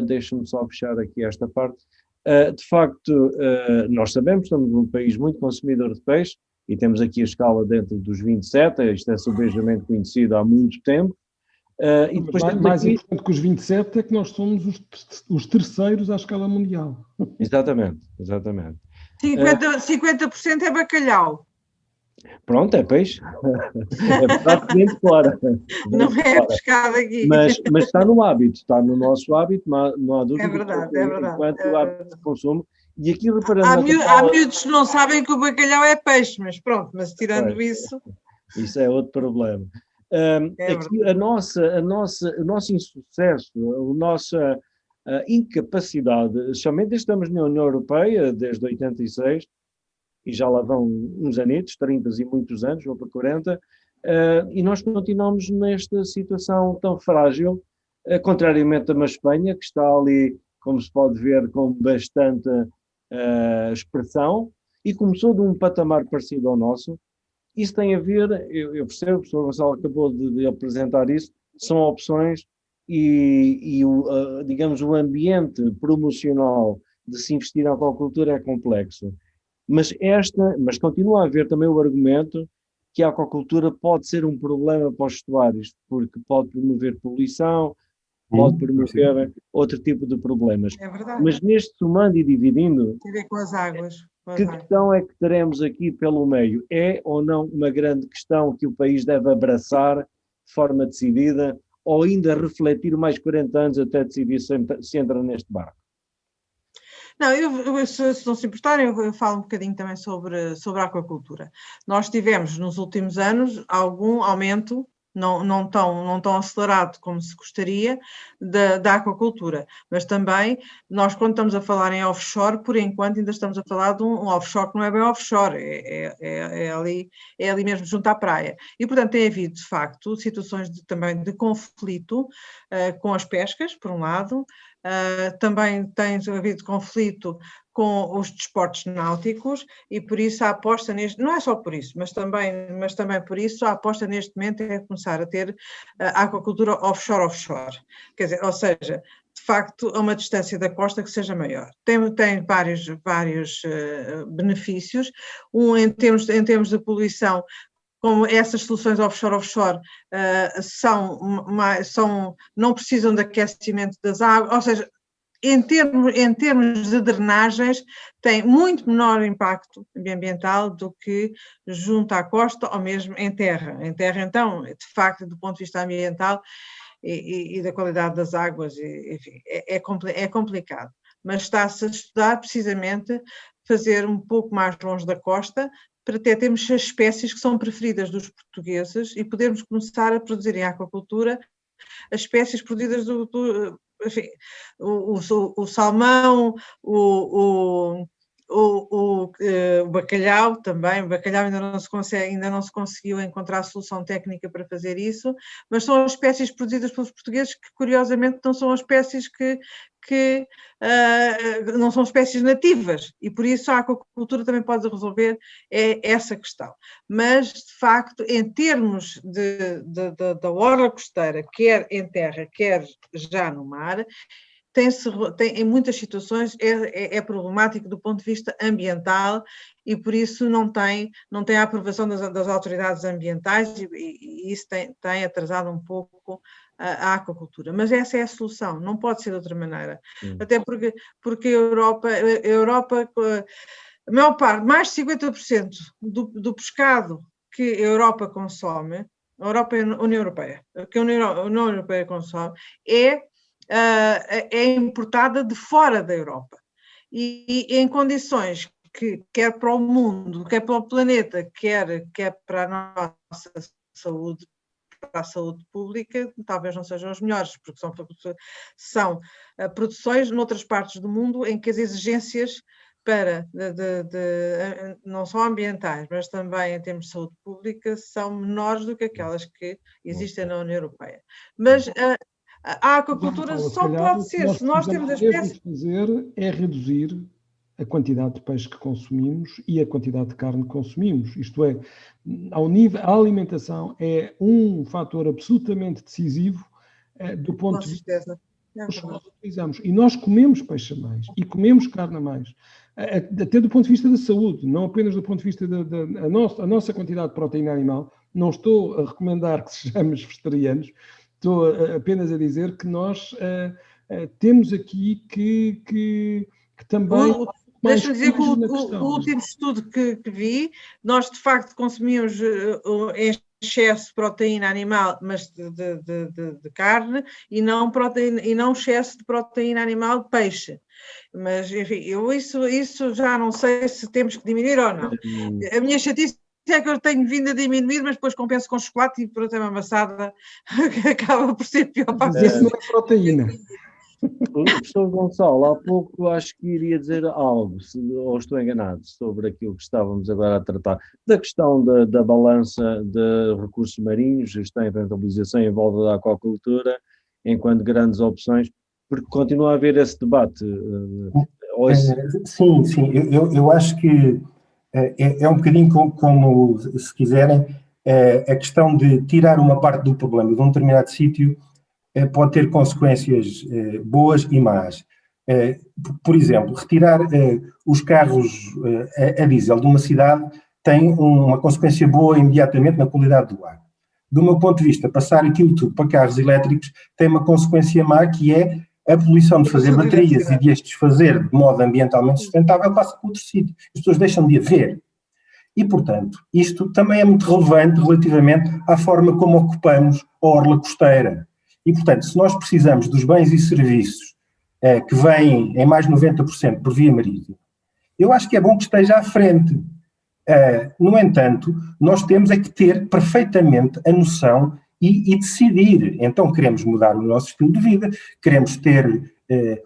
deixa-me só fechar aqui esta parte. De facto, nós sabemos, estamos num país muito consumidor de peixe, e temos aqui a escala dentro dos 27, isto é subejamente conhecido há muito tempo. E depois mais importante que os 27 é que nós somos os terceiros à escala mundial. Exatamente. 50% é bacalhau. Pronto, é peixe. É praticamente fora. Não é pescado aqui. Mas está no hábito, está no nosso hábito, não há dúvida. É verdade. Enquanto o hábito de consumo. E aqui reparando... Há miúdos que não sabem que o bacalhau é peixe, mas pronto, mas tirando isso... Isso é outro problema. Aqui o nosso insucesso, a nossa incapacidade, somente estamos na União Europeia desde 86, e já lá vão uns anitos, 30 e muitos anos, ou para 40, e nós continuamos nesta situação tão frágil, contrariamente a uma Espanha, que está ali, como se pode ver, com bastante expressão, e começou de um patamar parecido ao nosso. Isso tem a ver, eu percebo, o professor Gonçalo acabou de apresentar isso, são opções e digamos, o ambiente promocional de se investir na aquacultura é complexo. Mas continua a haver também o argumento que a aquacultura pode ser um problema para os estuários, porque pode promover poluição, pode promover outro tipo de problemas. É verdade. Mas neste somando e dividindo, Tem a ver com as águas. que questão é que teremos aqui pelo meio? É ou não uma grande questão que o país deve abraçar de forma decidida, ou ainda refletir mais 40 anos até decidir se entra neste barco? Não, se não se importarem, eu falo um bocadinho também sobre a aquacultura. Nós tivemos nos últimos anos algum aumento, não tão acelerado como se gostaria, da aquacultura, mas também nós, quando estamos a falar em offshore, por enquanto ainda estamos a falar de um offshore que não é bem offshore, é ali mesmo junto à praia. E, portanto, tem havido, de facto, situações também de conflito com as pescas, por um lado. Também tem havido conflito com os desportos náuticos e por isso a aposta não é só por isso, mas também por isso a aposta neste momento é começar a ter a aquacultura offshore, quer dizer, ou seja, de facto a uma distância da costa que seja maior. Tem vários benefícios, em termos de poluição, como essas soluções offshore não precisam de aquecimento das águas, ou seja, em termos de drenagens, tem muito menor impacto ambiental do que junto à costa ou mesmo em terra. Em terra, então, de facto, do ponto de vista ambiental e da qualidade das águas, enfim, é complicado. Mas está-se a estudar precisamente fazer um pouco mais longe da costa, para até termos as espécies que são preferidas dos portugueses e podermos começar a produzir em aquacultura as espécies produzidas enfim, o salmão, o bacalhau também. O bacalhau ainda não se conseguiu encontrar solução técnica para fazer isso, mas são as espécies produzidas pelos portugueses que, curiosamente, não são as espécies que não são espécies nativas, e por isso a aquacultura também pode resolver essa questão. Mas, de facto, em termos da orla costeira, quer em terra, quer já no mar, em muitas situações é problemático do ponto de vista ambiental e por isso não tem a aprovação das autoridades ambientais e isso tem atrasado um pouco a aquacultura. Mas essa é a solução, não pode ser de outra maneira. Até porque a Europa, a maior parte, mais de 50% do pescado que a Europa consome, a União Europeia, que a União Europeia consome, é importada de fora da Europa e em condições que, quer para o mundo, quer para o planeta, quer para a nossa saúde, para a saúde pública, talvez não sejam as melhores, porque são produções noutras partes do mundo em que as exigências não só ambientais, mas também em termos de saúde pública, são menores do que aquelas que existem na União Europeia. Mas a aquacultura só pode ser se nós temos as espécies. Fazer é reduzir a quantidade de peixe que consumimos e a quantidade de carne que consumimos. Isto é, a alimentação é um fator absolutamente decisivo do ponto de vista que nós utilizamos. E nós comemos peixe a mais e comemos carne a mais, até do ponto de vista da saúde, não apenas do ponto de vista da nossa quantidade de proteína animal. Não estou a recomendar que sejamos vegetarianos, estou apenas a dizer que nós temos aqui que também... Deixa-me dizer que o último estudo que vi, nós de facto consumimos em excesso de proteína animal, mas de carne, e não excesso de proteína animal de peixe. Mas, enfim, isso já não sei se temos que diminuir ou não. A minha chatice é que eu tenho vindo a diminuir, mas depois compenso com chocolate e por uma amassada acaba por ser pior para a isso não é proteína. O professor Gonçalo, há pouco acho que iria dizer algo, ou estou enganado, sobre aquilo que estávamos agora a tratar, da questão da balança de recursos marinhos, gestão e rentabilização em volta da aquacultura, enquanto grandes opções, porque continua a haver esse debate. Ou esse... Sim, sim, eu acho que é um bocadinho como, se quiserem, a questão de tirar uma parte do problema de um determinado sítio pode ter consequências boas e más. Por exemplo, retirar os carros a diesel de uma cidade tem uma consequência boa imediatamente na qualidade do ar. Do meu ponto de vista, passar aquilo tudo para carros elétricos tem uma consequência má, que é a poluição de fazer baterias e de as desfazer de modo ambientalmente sustentável passa para outro sítio. As pessoas deixam de a ver. E, portanto, isto também é muito relevante relativamente à forma como ocupamos a orla costeira. E, portanto, se nós precisamos dos bens e serviços que vêm em mais de 90% por via marítima, eu acho que é bom que esteja à frente. No entanto, nós temos é que ter perfeitamente a noção e decidir. Então, queremos mudar o nosso estilo de vida, queremos ter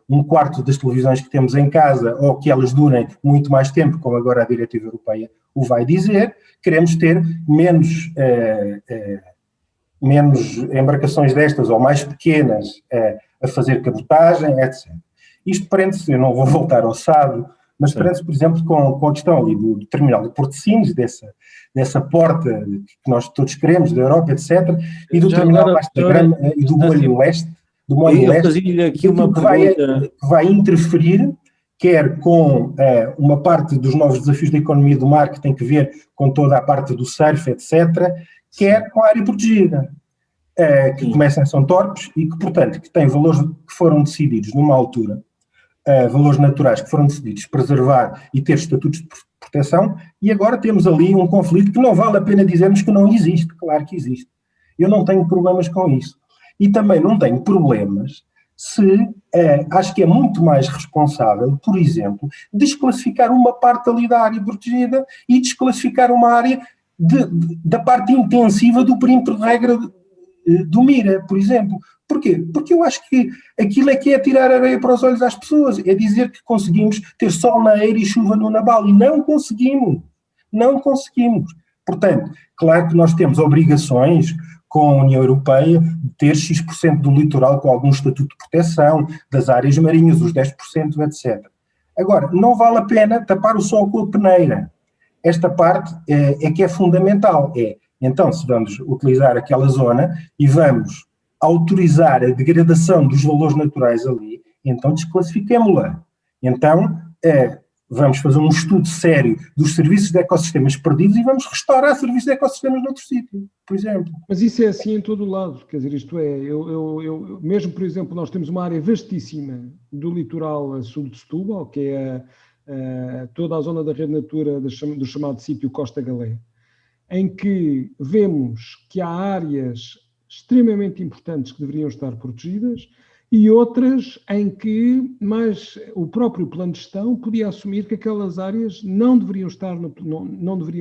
um quarto das televisões que temos em casa ou que elas durem muito mais tempo, como agora a diretiva europeia o vai dizer, queremos ter menos embarcações destas ou mais pequenas a fazer cabotagem, etc. Isto prende-se, eu não vou voltar ao Sado, mas prende-se, por exemplo, com a questão ali do terminal de Porto de Sines, dessa porta que nós todos queremos, da Europa, etc., e do terminal Vasco da Grama e do Molho Leste, eu fazia-lhe aqui uma pergunta que vai interferir, quer com uma parte dos novos desafios da economia do mar, que tem que ver com toda a parte do surf, etc., quer com a área protegida, que começa em São Torpes e que, portanto, que tem valores que foram decididos numa altura, valores naturais que foram decididos preservar e ter estatutos de proteção, e agora temos ali um conflito que não vale a pena dizermos que não existe, claro que existe. Eu não tenho problemas com isso. E também não tenho problemas se acho que é muito mais responsável, por exemplo, desclassificar uma parte ali da área protegida e desclassificar uma área da parte intensiva do perímetro de regra do Mira, por exemplo. Porquê? Porque eu acho que aquilo é que é tirar areia para os olhos às pessoas, é dizer que conseguimos ter sol na eira e chuva no Nabal, e não conseguimos. Não conseguimos. Portanto, claro que nós temos obrigações com a União Europeia de ter X% do litoral com algum estatuto de proteção, das áreas marinhas, os 10%, etc. Agora, não vale a pena tapar o sol com a peneira. Esta parte é que é fundamental. Então, se vamos utilizar aquela zona e vamos autorizar a degradação dos valores naturais ali, então desclassifiquemo-la. Então, vamos fazer um estudo sério dos serviços de ecossistemas perdidos e vamos restaurar serviços de ecossistemas noutro sítio, por exemplo. Mas isso é assim em todo o lado, quer dizer, isto é, mesmo, por exemplo, nós temos uma área vastíssima do litoral a sul de Setúbal, que é toda a zona da Rede Natura do chamado sítio Costa Galé, em que vemos que há áreas extremamente importantes que deveriam estar protegidas e outras em que o próprio plano de gestão podia assumir que aquelas áreas não deveriam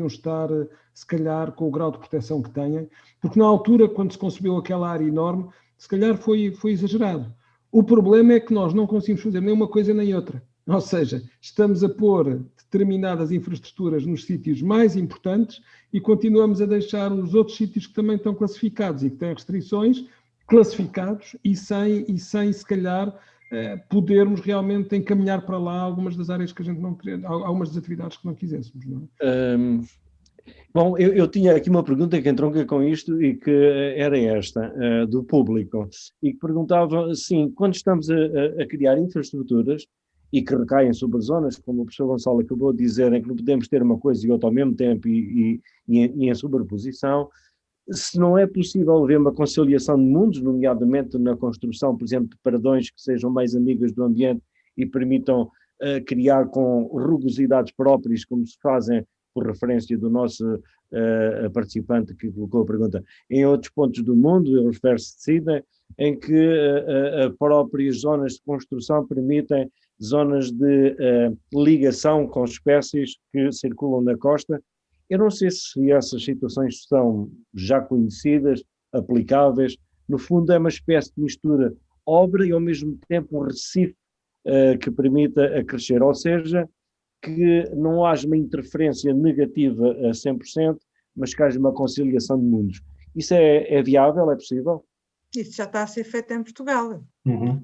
estar, se calhar, com o grau de proteção que têm, porque na altura, quando se concebeu aquela área enorme, se calhar foi exagerado. O problema é que nós não conseguimos fazer nem uma coisa nem outra. Ou seja, estamos a pôr determinadas infraestruturas nos sítios mais importantes e continuamos a deixar os outros sítios que também estão classificados e que têm restrições classificados e sem se calhar, podermos realmente encaminhar para lá algumas das áreas que a gente não queria, algumas das atividades que não quiséssemos, não é? Bom, eu tinha aqui uma pergunta que entronca com isto e que era esta, do público, e que perguntava, sim, quando estamos a criar infraestruturas e que recaem sobre zonas, como o professor Gonçalo acabou de dizer, em que não podemos ter uma coisa e outra ao mesmo tempo e em sobreposição, se não é possível haver uma conciliação de mundos, nomeadamente na construção, por exemplo, de paradões que sejam mais amigas do ambiente e permitam criar com rugosidades próprias, como se fazem por referência do nosso participante que colocou a pergunta, em outros pontos do mundo, ele refere-se de Sydney, em que próprias zonas de construção permitem zonas de ligação com espécies que circulam na costa. Eu não sei se essas situações são já conhecidas, aplicáveis. No fundo, é uma espécie de mistura obra e ao mesmo tempo um recife que permita a crescer, ou seja, que não haja uma interferência negativa a 100%, mas que haja uma conciliação de mundos. Isso é viável? É possível? Isso já está a ser feito em Portugal. Uhum.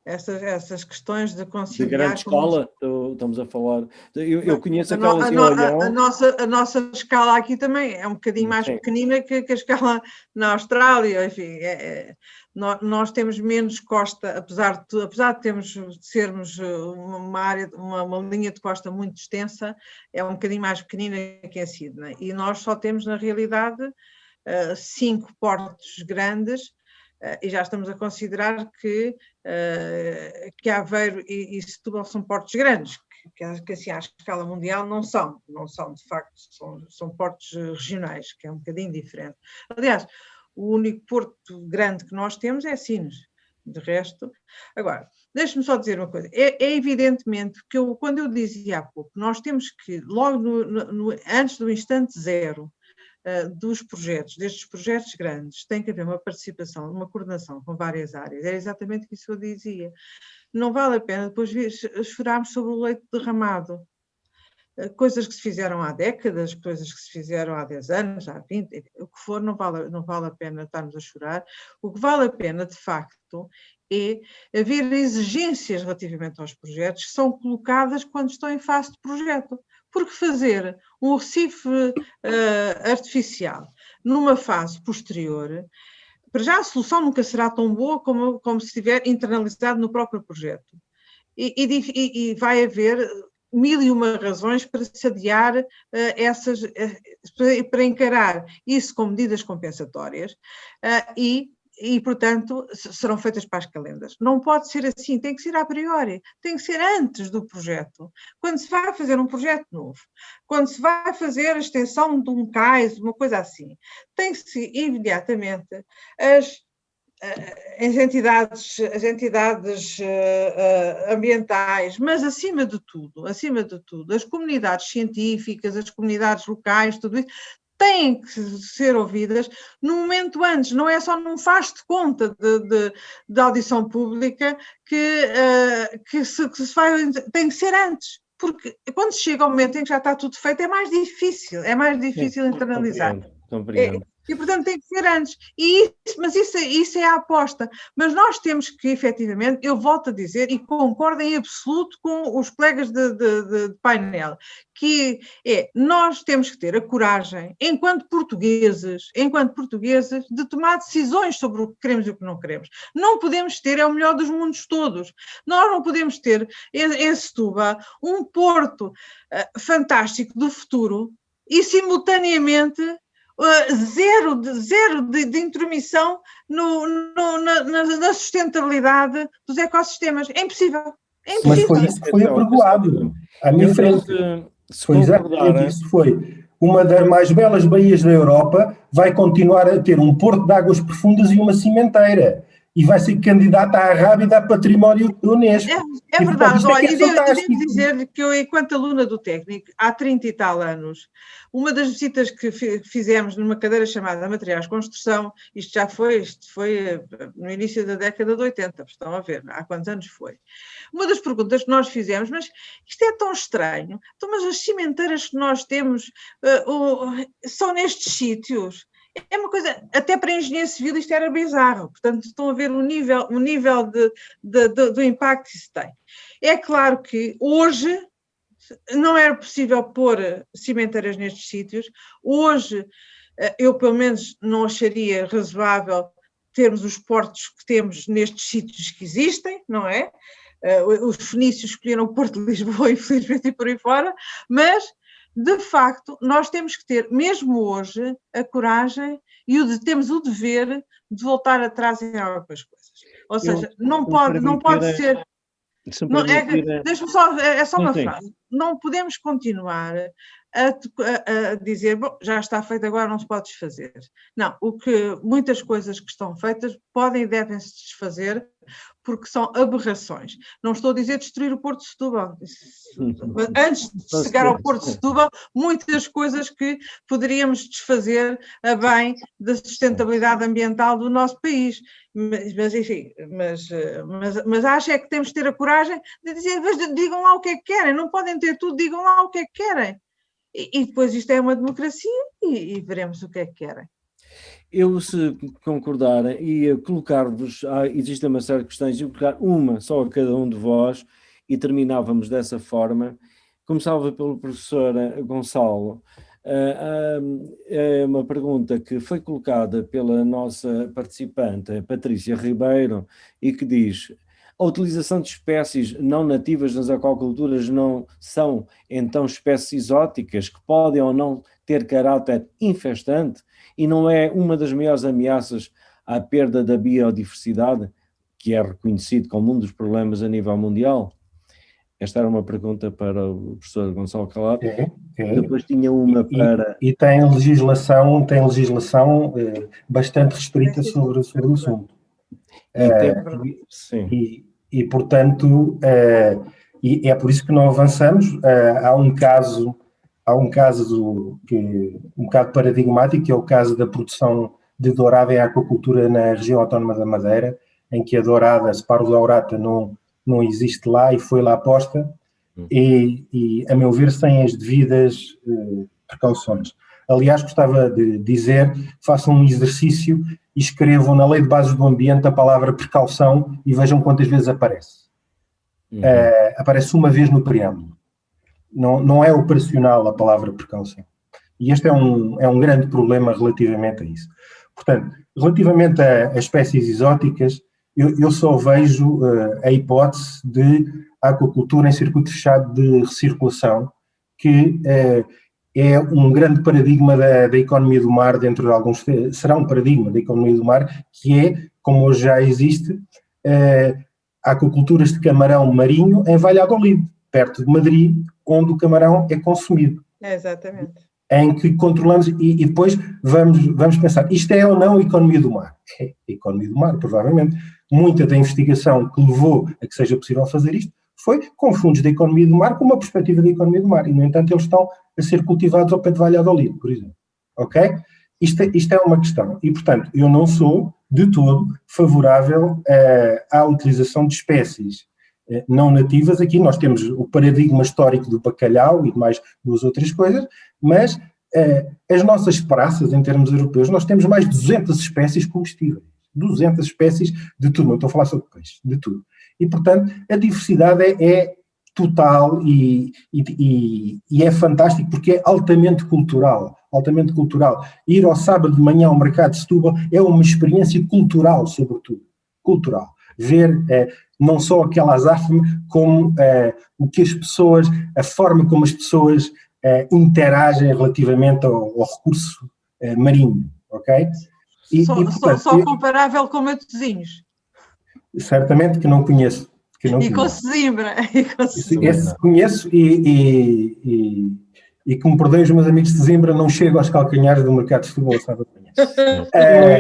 Essas questões de De conciliar... grande escala, estamos a falar... Eu conheço aquelas em Olhão... A nossa escala aqui também é um bocadinho mais pequenina que a escala na Austrália, enfim, nós temos menos costa, apesar de sermos uma área, uma linha de costa muito extensa, é um bocadinho mais pequenina que a Sydney, e nós só temos, na realidade, 5 portos grandes, e já estamos a considerar que Aveiro e Setúbal são portos grandes, que assim à escala mundial não são de facto, são portos regionais, que é um bocadinho diferente. Aliás, o único porto grande que nós temos é Sines, de resto. Agora, deixe-me só dizer uma coisa, é evidentemente que quando eu dizia há pouco, nós temos que, logo antes do instante zero, dos projetos, destes projetos grandes, tem que haver uma participação, uma coordenação com várias áreas. Era exatamente isso que eu dizia. Não vale a pena depois chorarmos sobre o leite derramado. Coisas que se fizeram há décadas, coisas que se fizeram há 10 anos, há 20, o que for, não vale a pena estarmos a chorar. O que vale a pena, de facto, é haver exigências relativamente aos projetos que são colocadas quando estão em fase de projeto. Porque fazer um recife artificial numa fase posterior, para já a solução nunca será tão boa como se estiver internalizado no próprio projeto. E vai haver 1001 razões para se adiar para encarar isso com medidas compensatórias e, portanto, serão feitas para as calendas. Não pode ser assim, tem que ser a priori, tem que ser antes do projeto. Quando se vai fazer um projeto novo, quando se vai fazer a extensão de um cais, uma coisa assim, tem-se imediatamente as entidades ambientais, mas acima de tudo, as comunidades científicas, as comunidades locais, tudo isso, têm que ser ouvidas no momento antes, não é só num faz-de conta de audição pública que se faz, tem que ser antes, porque quando se chega ao momento em que já está tudo feito é mais difícil internalizar. Compreendo. E, portanto, tem que ser antes. Mas isso é a aposta. Mas nós temos que, efetivamente, eu volto a dizer, e concordo em absoluto com os colegas de painel, que nós temos que ter a coragem, enquanto portugueses, de tomar decisões sobre o que queremos e o que não queremos. Não podemos ter, é o melhor dos mundos todos. Nós não podemos ter em Setúbal um porto fantástico do futuro e, simultaneamente, zero de intromissão na sustentabilidade dos ecossistemas. É impossível. Mas foi isso que foi apregoado à minha frente. Foi exatamente isso. Foi uma das mais belas baías da Europa, vai continuar a ter um porto de águas profundas e uma cimenteira. E vai ser candidata à Rábida a património da Unesco. É verdade. Olha, e devo dizer que eu, enquanto aluna do técnico, há 30 e tal anos, uma das visitas que fizemos numa cadeira chamada Materiais de Construção, isto foi no início da década de 80, estão a ver, há quantos anos foi? Uma das perguntas que nós fizemos, mas isto é tão estranho, então, mas as cimenteiras que nós temos são nestes sítios? É uma coisa, até para a engenharia civil isto era bizarro, portanto estão a ver o nível do impacto que isso tem. É claro que hoje não era possível pôr cimenteiras nestes sítios, hoje eu pelo menos não acharia razoável termos os portos que temos nestes sítios que existem, não é? Os fenícios escolheram o Porto de Lisboa, infelizmente, e por aí fora, mas de facto, nós temos que ter, mesmo hoje, a coragem e temos o dever de voltar atrás em algumas coisas. Ou seja, não pode ser... Deixa-me só, é só uma frase. Não podemos continuar a dizer, bom, já está feito, agora não se pode desfazer. Não, muitas coisas que estão feitas podem e devem-se desfazer porque são aberrações. Não estou a dizer destruir o Porto de Setúbal. Mas antes de chegar ao Porto de Setúbal, muitas coisas que poderíamos desfazer a bem da sustentabilidade ambiental do nosso país. Mas enfim, mas acho é que temos de ter a coragem de dizer, digam lá o que é que querem, não podem ter tudo, digam lá o que é que querem. E depois isto é uma democracia e veremos o que é que querem. Eu, se concordarem, ia colocar-vos, existem uma série de questões, ia colocar uma só a cada um de vós e terminávamos dessa forma. Começava pelo professor Gonçalo. É uma pergunta que foi colocada pela nossa participante, Patrícia Ribeiro, e que diz: a utilização de espécies não nativas nas aquaculturas não são, então, espécies exóticas que podem ou não ter caráter infestante e não é uma das maiores ameaças à perda da biodiversidade, que é reconhecido como um dos problemas a nível mundial? Esta era uma pergunta para o professor Gonçalo Calado. Depois tinha uma para... E tem legislação bastante restrita sobre o assunto. E portanto, e é por isso que não avançamos. Há um caso que um bocado paradigmático, que é o caso da produção de dourada em aquacultura na região autónoma da Madeira, em que a dourada, Sparus aurata, não existe lá e foi lá posta, e a meu ver, sem as devidas precauções. Aliás, gostava de dizer, façam um exercício e escrevam na Lei de Bases do Ambiente a palavra precaução e vejam quantas vezes aparece. Aparece uma vez no preâmbulo. Não é operacional a palavra precaução. E este é um grande problema relativamente a isso. Portanto, relativamente a espécies exóticas, eu só vejo a hipótese de aquacultura em circuito fechado de recirculação, que é um grande paradigma da economia do mar dentro de alguns... Será um paradigma da economia do mar, que é, como hoje já existe, aquaculturas de camarão marinho em Valladolid, perto de Madrid, onde o camarão é consumido. Exatamente. Em que controlamos e depois vamos pensar, isto é ou não a economia do mar? É a economia do mar, provavelmente. Muita da investigação que levou a que seja possível fazer isto foi com fundos da economia do mar, com uma perspectiva da economia do mar, e no entanto eles estão a ser cultivados ao pé de Valladolid, por exemplo. Ok? Isto é uma questão. E, portanto, eu não sou de todo favorável à utilização de espécies não nativas. Aqui nós temos o paradigma histórico do bacalhau e mais duas outras coisas, mas as nossas praças, em termos europeus, nós temos mais de 200 espécies comestíveis. 200 espécies de tudo, não estou a falar sobre peixe, de tudo. E, portanto, a diversidade é total e é fantástico porque é altamente cultural. Altamente cultural. Ir ao sábado de manhã ao mercado de Setúbal é uma experiência cultural, sobretudo. Cultural. Ver não só aquela azáfame, como o que as pessoas, a forma como as pessoas interagem relativamente ao recurso marinho, ok? Só comparável com Matosinhos. Certamente que não conheço. E com Sesimbra. Esse conheço e que me perdoem os meus amigos de Sesimbra, não chego aos calcanhares do mercado de Setúbal sábado de manhã.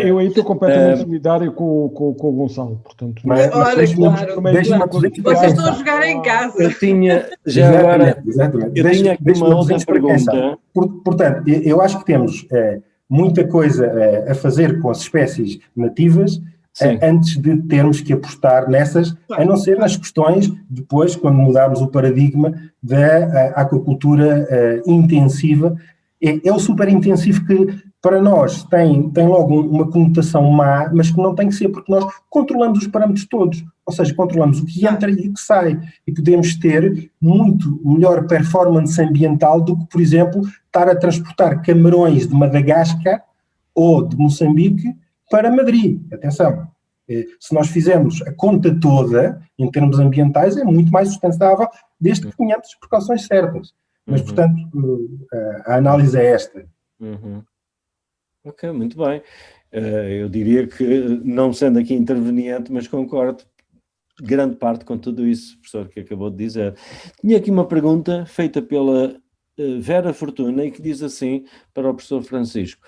Eu aí estou completamente solidário com o Gonçalo, portanto. Mas claro. Vocês estão a jogar em casa. Eu tinha já agora... Exatamente. Eu tinha aqui uma outra pergunta. Portanto, eu acho que temos muita coisa a fazer com as espécies nativas, antes de termos que apostar nessas, a não ser nas questões, depois, quando mudarmos o paradigma da aquacultura intensiva. É o super intensivo que, para nós, tem logo uma conotação má, mas que não tem que ser, porque nós controlamos os parâmetros todos, ou seja, controlamos o que entra e o que sai, e podemos ter muito melhor performance ambiental do que, por exemplo, estar a transportar camarões de Madagascar ou de Moçambique para Madrid. Atenção, se nós fizermos a conta toda, em termos ambientais, é muito mais sustentável, desde que tenhamos as precauções certas. Mas, portanto, a análise é esta. Ok, muito bem. Eu diria que, não sendo aqui interveniente, mas concordo grande parte com tudo isso, professor, que acabou de dizer. Tinha aqui uma pergunta feita pela Vera Fortuna e que diz assim para o professor Francisco: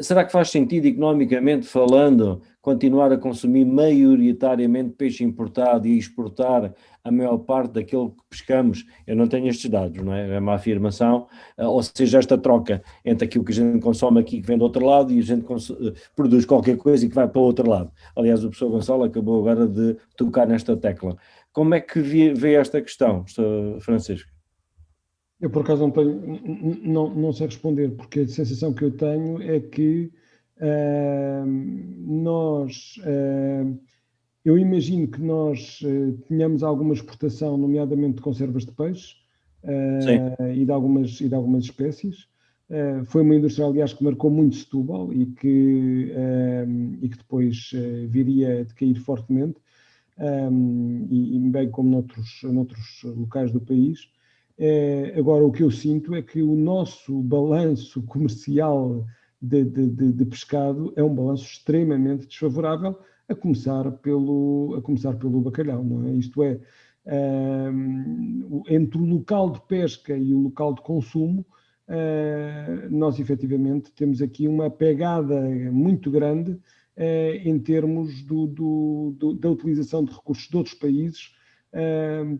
Será que faz sentido, economicamente falando, continuar a consumir maioritariamente peixe importado e exportar a maior parte daquilo que pescamos? Eu não tenho estes dados, não é? É uma afirmação, ou seja, esta troca entre aquilo que a gente consome aqui que vem do outro lado e a gente produz qualquer coisa e que vai para o outro lado. Aliás, o professor Gonçalo acabou agora de tocar nesta tecla. Como é que vê esta questão, Francisco? Eu, por acaso, não sei responder, porque a sensação que eu tenho é que eu imagino que nós tenhamos alguma exportação, nomeadamente de conservas de peixe e de algumas espécies. Foi uma indústria, aliás, que marcou muito Setúbal e que depois viria a decair fortemente, e bem como noutros locais do país. Agora, o que eu sinto é que o nosso balanço comercial de pescado é um balanço extremamente desfavorável, a começar pelo bacalhau, não é? Isto é, entre o local de pesca e o local de consumo, nós efetivamente temos aqui uma pegada muito grande em termos da utilização de recursos de outros países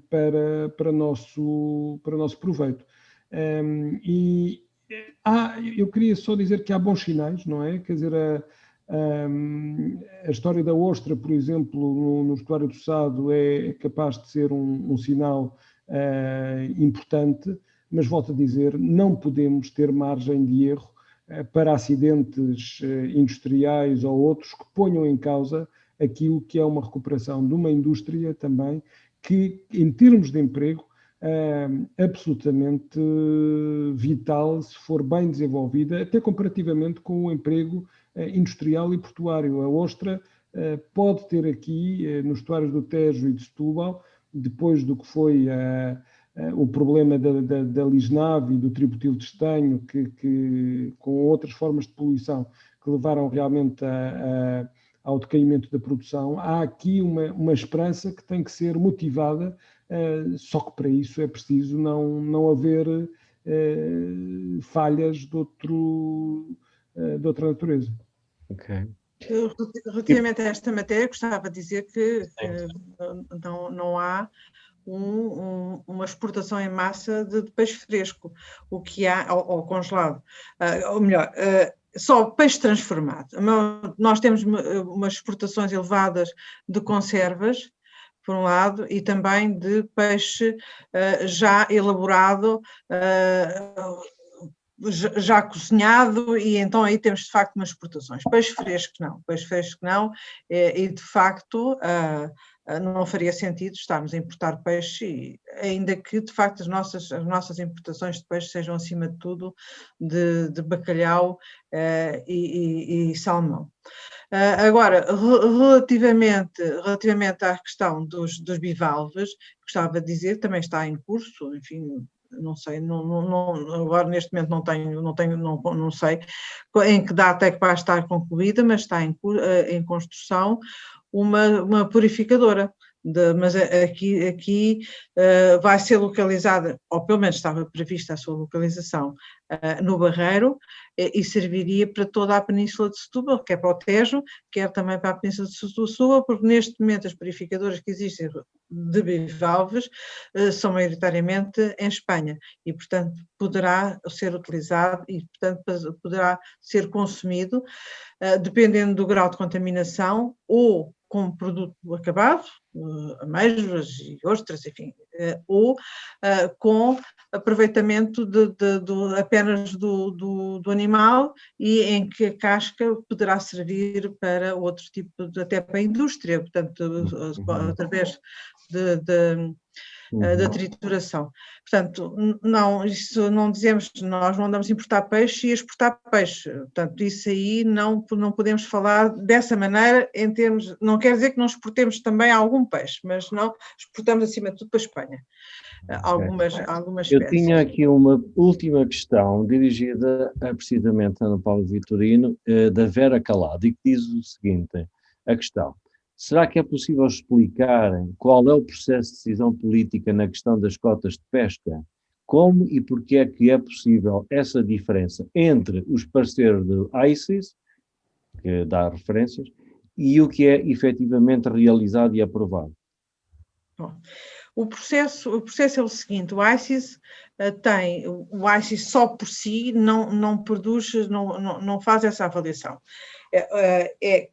para nosso proveito. Eu queria só dizer que há bons sinais, não é? Quer dizer, a história da ostra, por exemplo, no estuário do Sado é capaz de ser um sinal importante, mas volto a dizer, não podemos ter margem de erro para acidentes industriais ou outros que ponham em causa aquilo que é uma recuperação de uma indústria também que, em termos de emprego, é absolutamente vital se for bem desenvolvida, até comparativamente com o emprego industrial e portuário. A ostra pode ter aqui, nos estuários do Tejo e de Setúbal, depois do que foi o problema da lisnave e do tributil de estanho, que com outras formas de poluição que levaram realmente ao decaimento da produção, há aqui uma esperança que tem que ser motivada, só que para isso é preciso não haver falhas de outra natureza. Ok. Relativamente a esta matéria, gostava de dizer que não há uma exportação em massa de peixe fresco, o que há, ou congelado, ou melhor, só peixe transformado. Nós temos umas exportações elevadas de conservas, por um lado, e também de peixe já elaborado, já cozinhado, e então aí temos de facto umas exportações. Peixe fresco não, e de facto não faria sentido estarmos a importar peixe, ainda que de facto as nossas importações de peixe sejam acima de tudo de bacalhau e salmão. Agora, relativamente à questão dos bivalves, gostava de dizer, também está em curso, enfim, não sei, agora neste momento não sei em que data é que vai estar concluída, mas está em construção uma purificadora. Mas aqui vai ser localizada, ou pelo menos estava prevista a sua localização no Barreiro, e serviria para toda a Península de Setúbal, quer para o Tejo, quer também para a Península de Setúbal, porque neste momento as purificadoras que existem de bivalves são maioritariamente em Espanha, e portanto poderá ser utilizado e portanto poderá ser consumido, dependendo do grau de contaminação, ou como produto acabado, amêijoas e ostras, enfim, ou com aproveitamento apenas do animal, e em que a casca poderá servir para outro tipo, até para a indústria, portanto, através da trituração. Portanto, isso não dizemos, nós não andamos a importar peixe e a exportar peixe, portanto, isso aí não podemos falar dessa maneira, em termos, não quer dizer que não exportemos também algum peixe, mas não exportamos acima de tudo para a Espanha, algumas espécies. Eu tinha aqui uma última questão dirigida precisamente a Ana Paula Vitorino, da Vera Calado, e que diz o seguinte, a questão: será que é possível explicar qual é o processo de decisão política na questão das cotas de pesca? como e porque é possível essa diferença entre os parceiros do ICES, que dá referências, e o que é efetivamente realizado e aprovado. Bom, o processo é o seguinte: o ICES só por si não produz, não faz essa avaliação.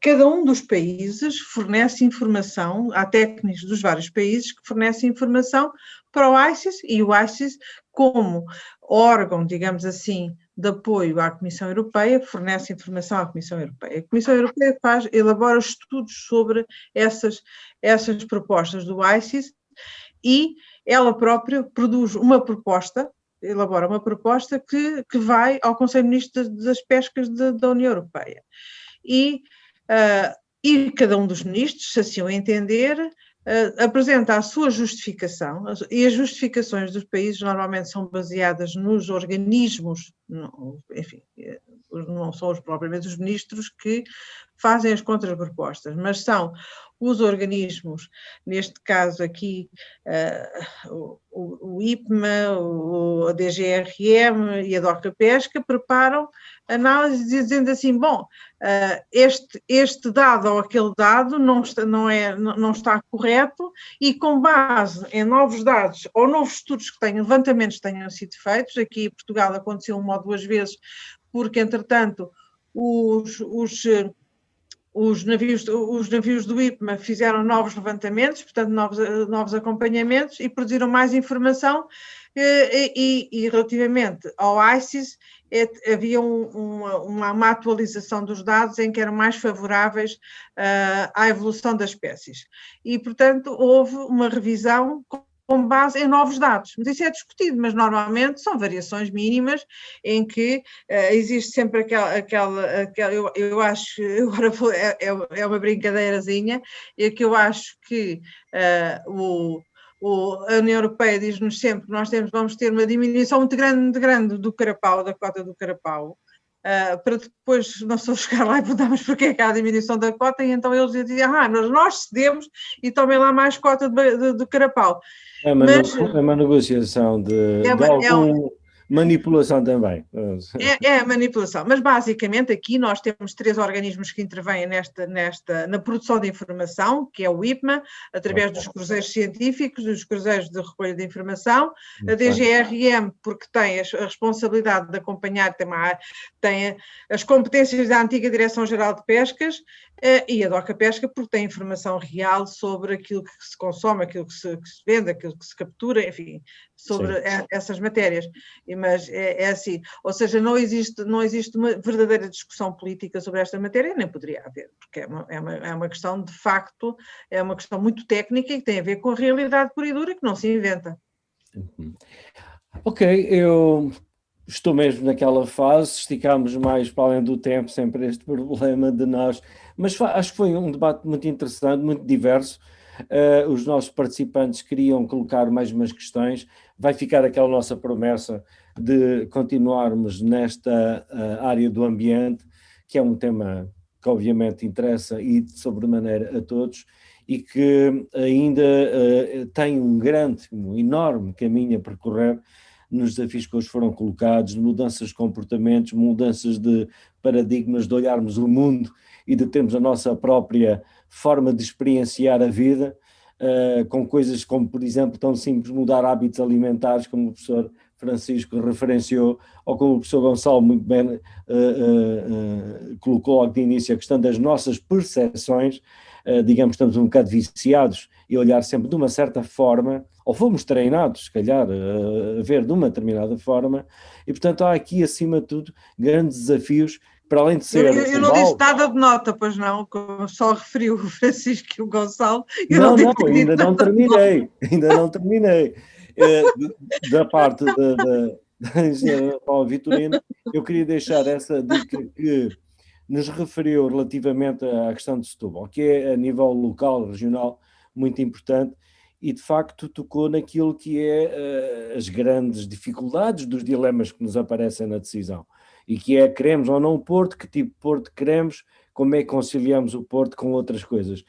Cada um dos países fornece informação, há técnicos dos vários países que fornecem informação para o ICES, e o ICES, como órgão, digamos assim, de apoio à Comissão Europeia, fornece informação à Comissão Europeia. A Comissão Europeia elabora estudos sobre essas propostas do ICES e ela própria produz elabora uma proposta que vai ao Conselho de Ministros das Pescas da União Europeia. E cada um dos ministros, se assim o entender, apresenta a sua justificação, e as justificações dos países normalmente são baseadas nos organismos, enfim, não são propriamente os ministros que fazem as contrapropostas, mas são os organismos, neste caso aqui o IPMA, a DGRM e a DOCA Pesca, preparam análise dizendo assim, bom, este dado ou aquele dado não está correto, e com base em novos dados ou novos estudos levantamentos que tenham sido feitos, aqui em Portugal aconteceu uma ou duas vezes, porque entretanto os navios do IPMA fizeram novos levantamentos, portanto novos acompanhamentos, e produziram mais informação, e relativamente ao ICES havia uma atualização dos dados em que eram mais favoráveis à evolução das espécies. E, portanto, houve uma revisão com base em novos dados. Mas isso é discutido, mas normalmente são variações mínimas em que existe sempre aquela eu acho, agora é uma brincadeirazinha, é que eu acho que a União Europeia diz-nos sempre que vamos ter uma diminuição muito grande do carapau, da cota do carapau, para depois nós só chegar lá e perguntarmos porque é que há a diminuição da cota, e então eles dizem, nós cedemos e tomem lá mais cota de carapau. É uma negociação de alguma manipulação também. É a manipulação, mas basicamente aqui nós temos 3 organismos que intervêm na produção de informação, que é o IPMA, através dos cruzeiros científicos, dos cruzeiros de recolha de informação, a DGRM, porque tem a responsabilidade de acompanhar, tem as competências da antiga Direção-Geral de Pescas, e a DOCA Pesca, porque tem informação real sobre aquilo que se consome, aquilo que se vende, aquilo que se captura, enfim, sobre essas matérias. Mas é assim, ou seja, não existe uma verdadeira discussão política sobre esta matéria, nem poderia haver, porque é uma questão, de facto, é uma questão muito técnica e que tem a ver com a realidade pura e dura, que não se inventa. Ok, eu estou mesmo naquela fase, esticámos mais para além do tempo, sempre este problema de nós, mas acho que foi um debate muito interessante, muito diverso. Os nossos participantes queriam colocar mais umas questões, vai ficar aquela nossa promessa de continuarmos nesta área do ambiente, que é um tema que obviamente interessa e de sobremaneira a todos, e que ainda tem um enorme caminho a percorrer nos desafios que hoje foram colocados, de mudanças de comportamentos, mudanças de paradigmas, de olharmos o mundo e de termos a nossa própria forma de experienciar a vida, com coisas como, por exemplo, tão simples, mudar hábitos alimentares, como o professor Francisco referenciou, ou como o professor Gonçalo muito bem colocou logo de início, a questão das nossas percepções. Digamos, estamos um bocado viciados e olhar sempre de uma certa forma, ou fomos treinados, se calhar, a ver de uma determinada forma, e portanto há aqui, acima de tudo, grandes desafios, para além de ser... Eu não disse nada de nota, pois não, como só referiu o Francisco e o Gonçalo. Ainda não terminei. Da parte da engenheira Paula Vitorino, eu queria deixar essa dica que nos referiu relativamente à questão de Setúbal, que é a nível local, regional, muito importante, e de facto tocou naquilo que é as grandes dificuldades dos dilemas que nos aparecem na decisão, e que é, queremos ou não o Porto, que tipo de Porto queremos, como é que conciliamos o Porto com outras coisas.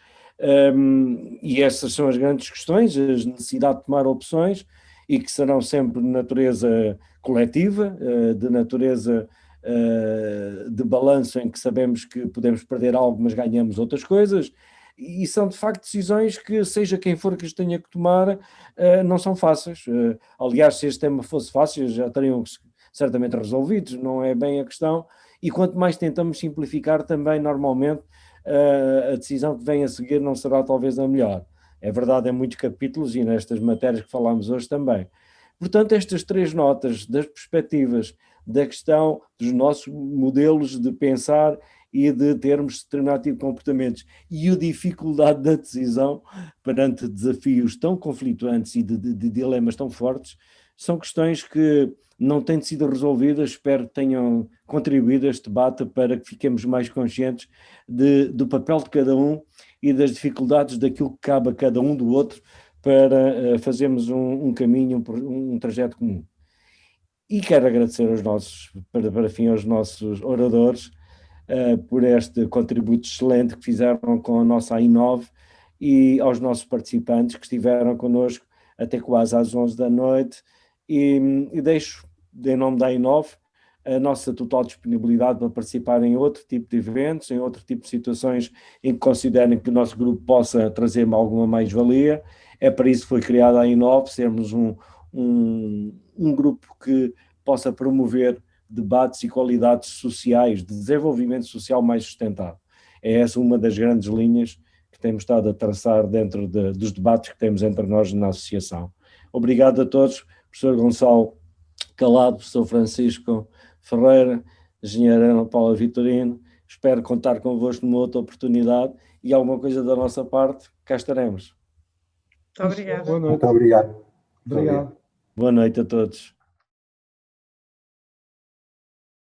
E essas são as grandes questões, a necessidade de tomar opções, e que serão sempre de natureza coletiva, de natureza de balanço em que sabemos que podemos perder algo, mas ganhamos outras coisas, e são de facto decisões que, seja quem for que as tenha que tomar, não são fáceis. Aliás, se este tema fosse fácil, já teriam certamente resolvidos, não é bem a questão, e quanto mais tentamos simplificar também, normalmente, a decisão que vem a seguir não será talvez a melhor. É verdade, em muitos capítulos e nestas matérias que falámos hoje também. Portanto, estas 3 notas das perspectivas da questão dos nossos modelos de pensar e de termos determinado tipo de comportamentos e a dificuldade da decisão perante desafios tão conflituantes e de dilemas tão fortes, são questões que não têm sido resolvidas. Espero que tenham contribuído a este debate para que fiquemos mais conscientes do papel de cada um e das dificuldades daquilo que cabe a cada um do outro para fazermos um caminho, um trajeto comum. E quero agradecer para fim aos nossos oradores por este contributo excelente que fizeram com a nossa I9 e aos nossos participantes que estiveram connosco até quase às 11 da noite, e deixo, em nome da I9, a nossa total disponibilidade para participar em outro tipo de eventos, em outro tipo de situações em que considerem que o nosso grupo possa trazer alguma mais-valia. É para isso que foi criada a I9, sermos um grupo que possa promover debates e qualidades sociais, de desenvolvimento social mais sustentado. É essa uma das grandes linhas que temos estado a traçar dentro dos debates que temos entre nós na associação. Obrigado a todos, professor Gonçalo Calado, professor Francisco Ferreira, engenheira Ana Paula Vitorino. Espero contar convosco numa outra oportunidade e alguma coisa da nossa parte, cá estaremos. Muito obrigada. Boa noite. Muito obrigado. Obrigado. Boa noite a todos.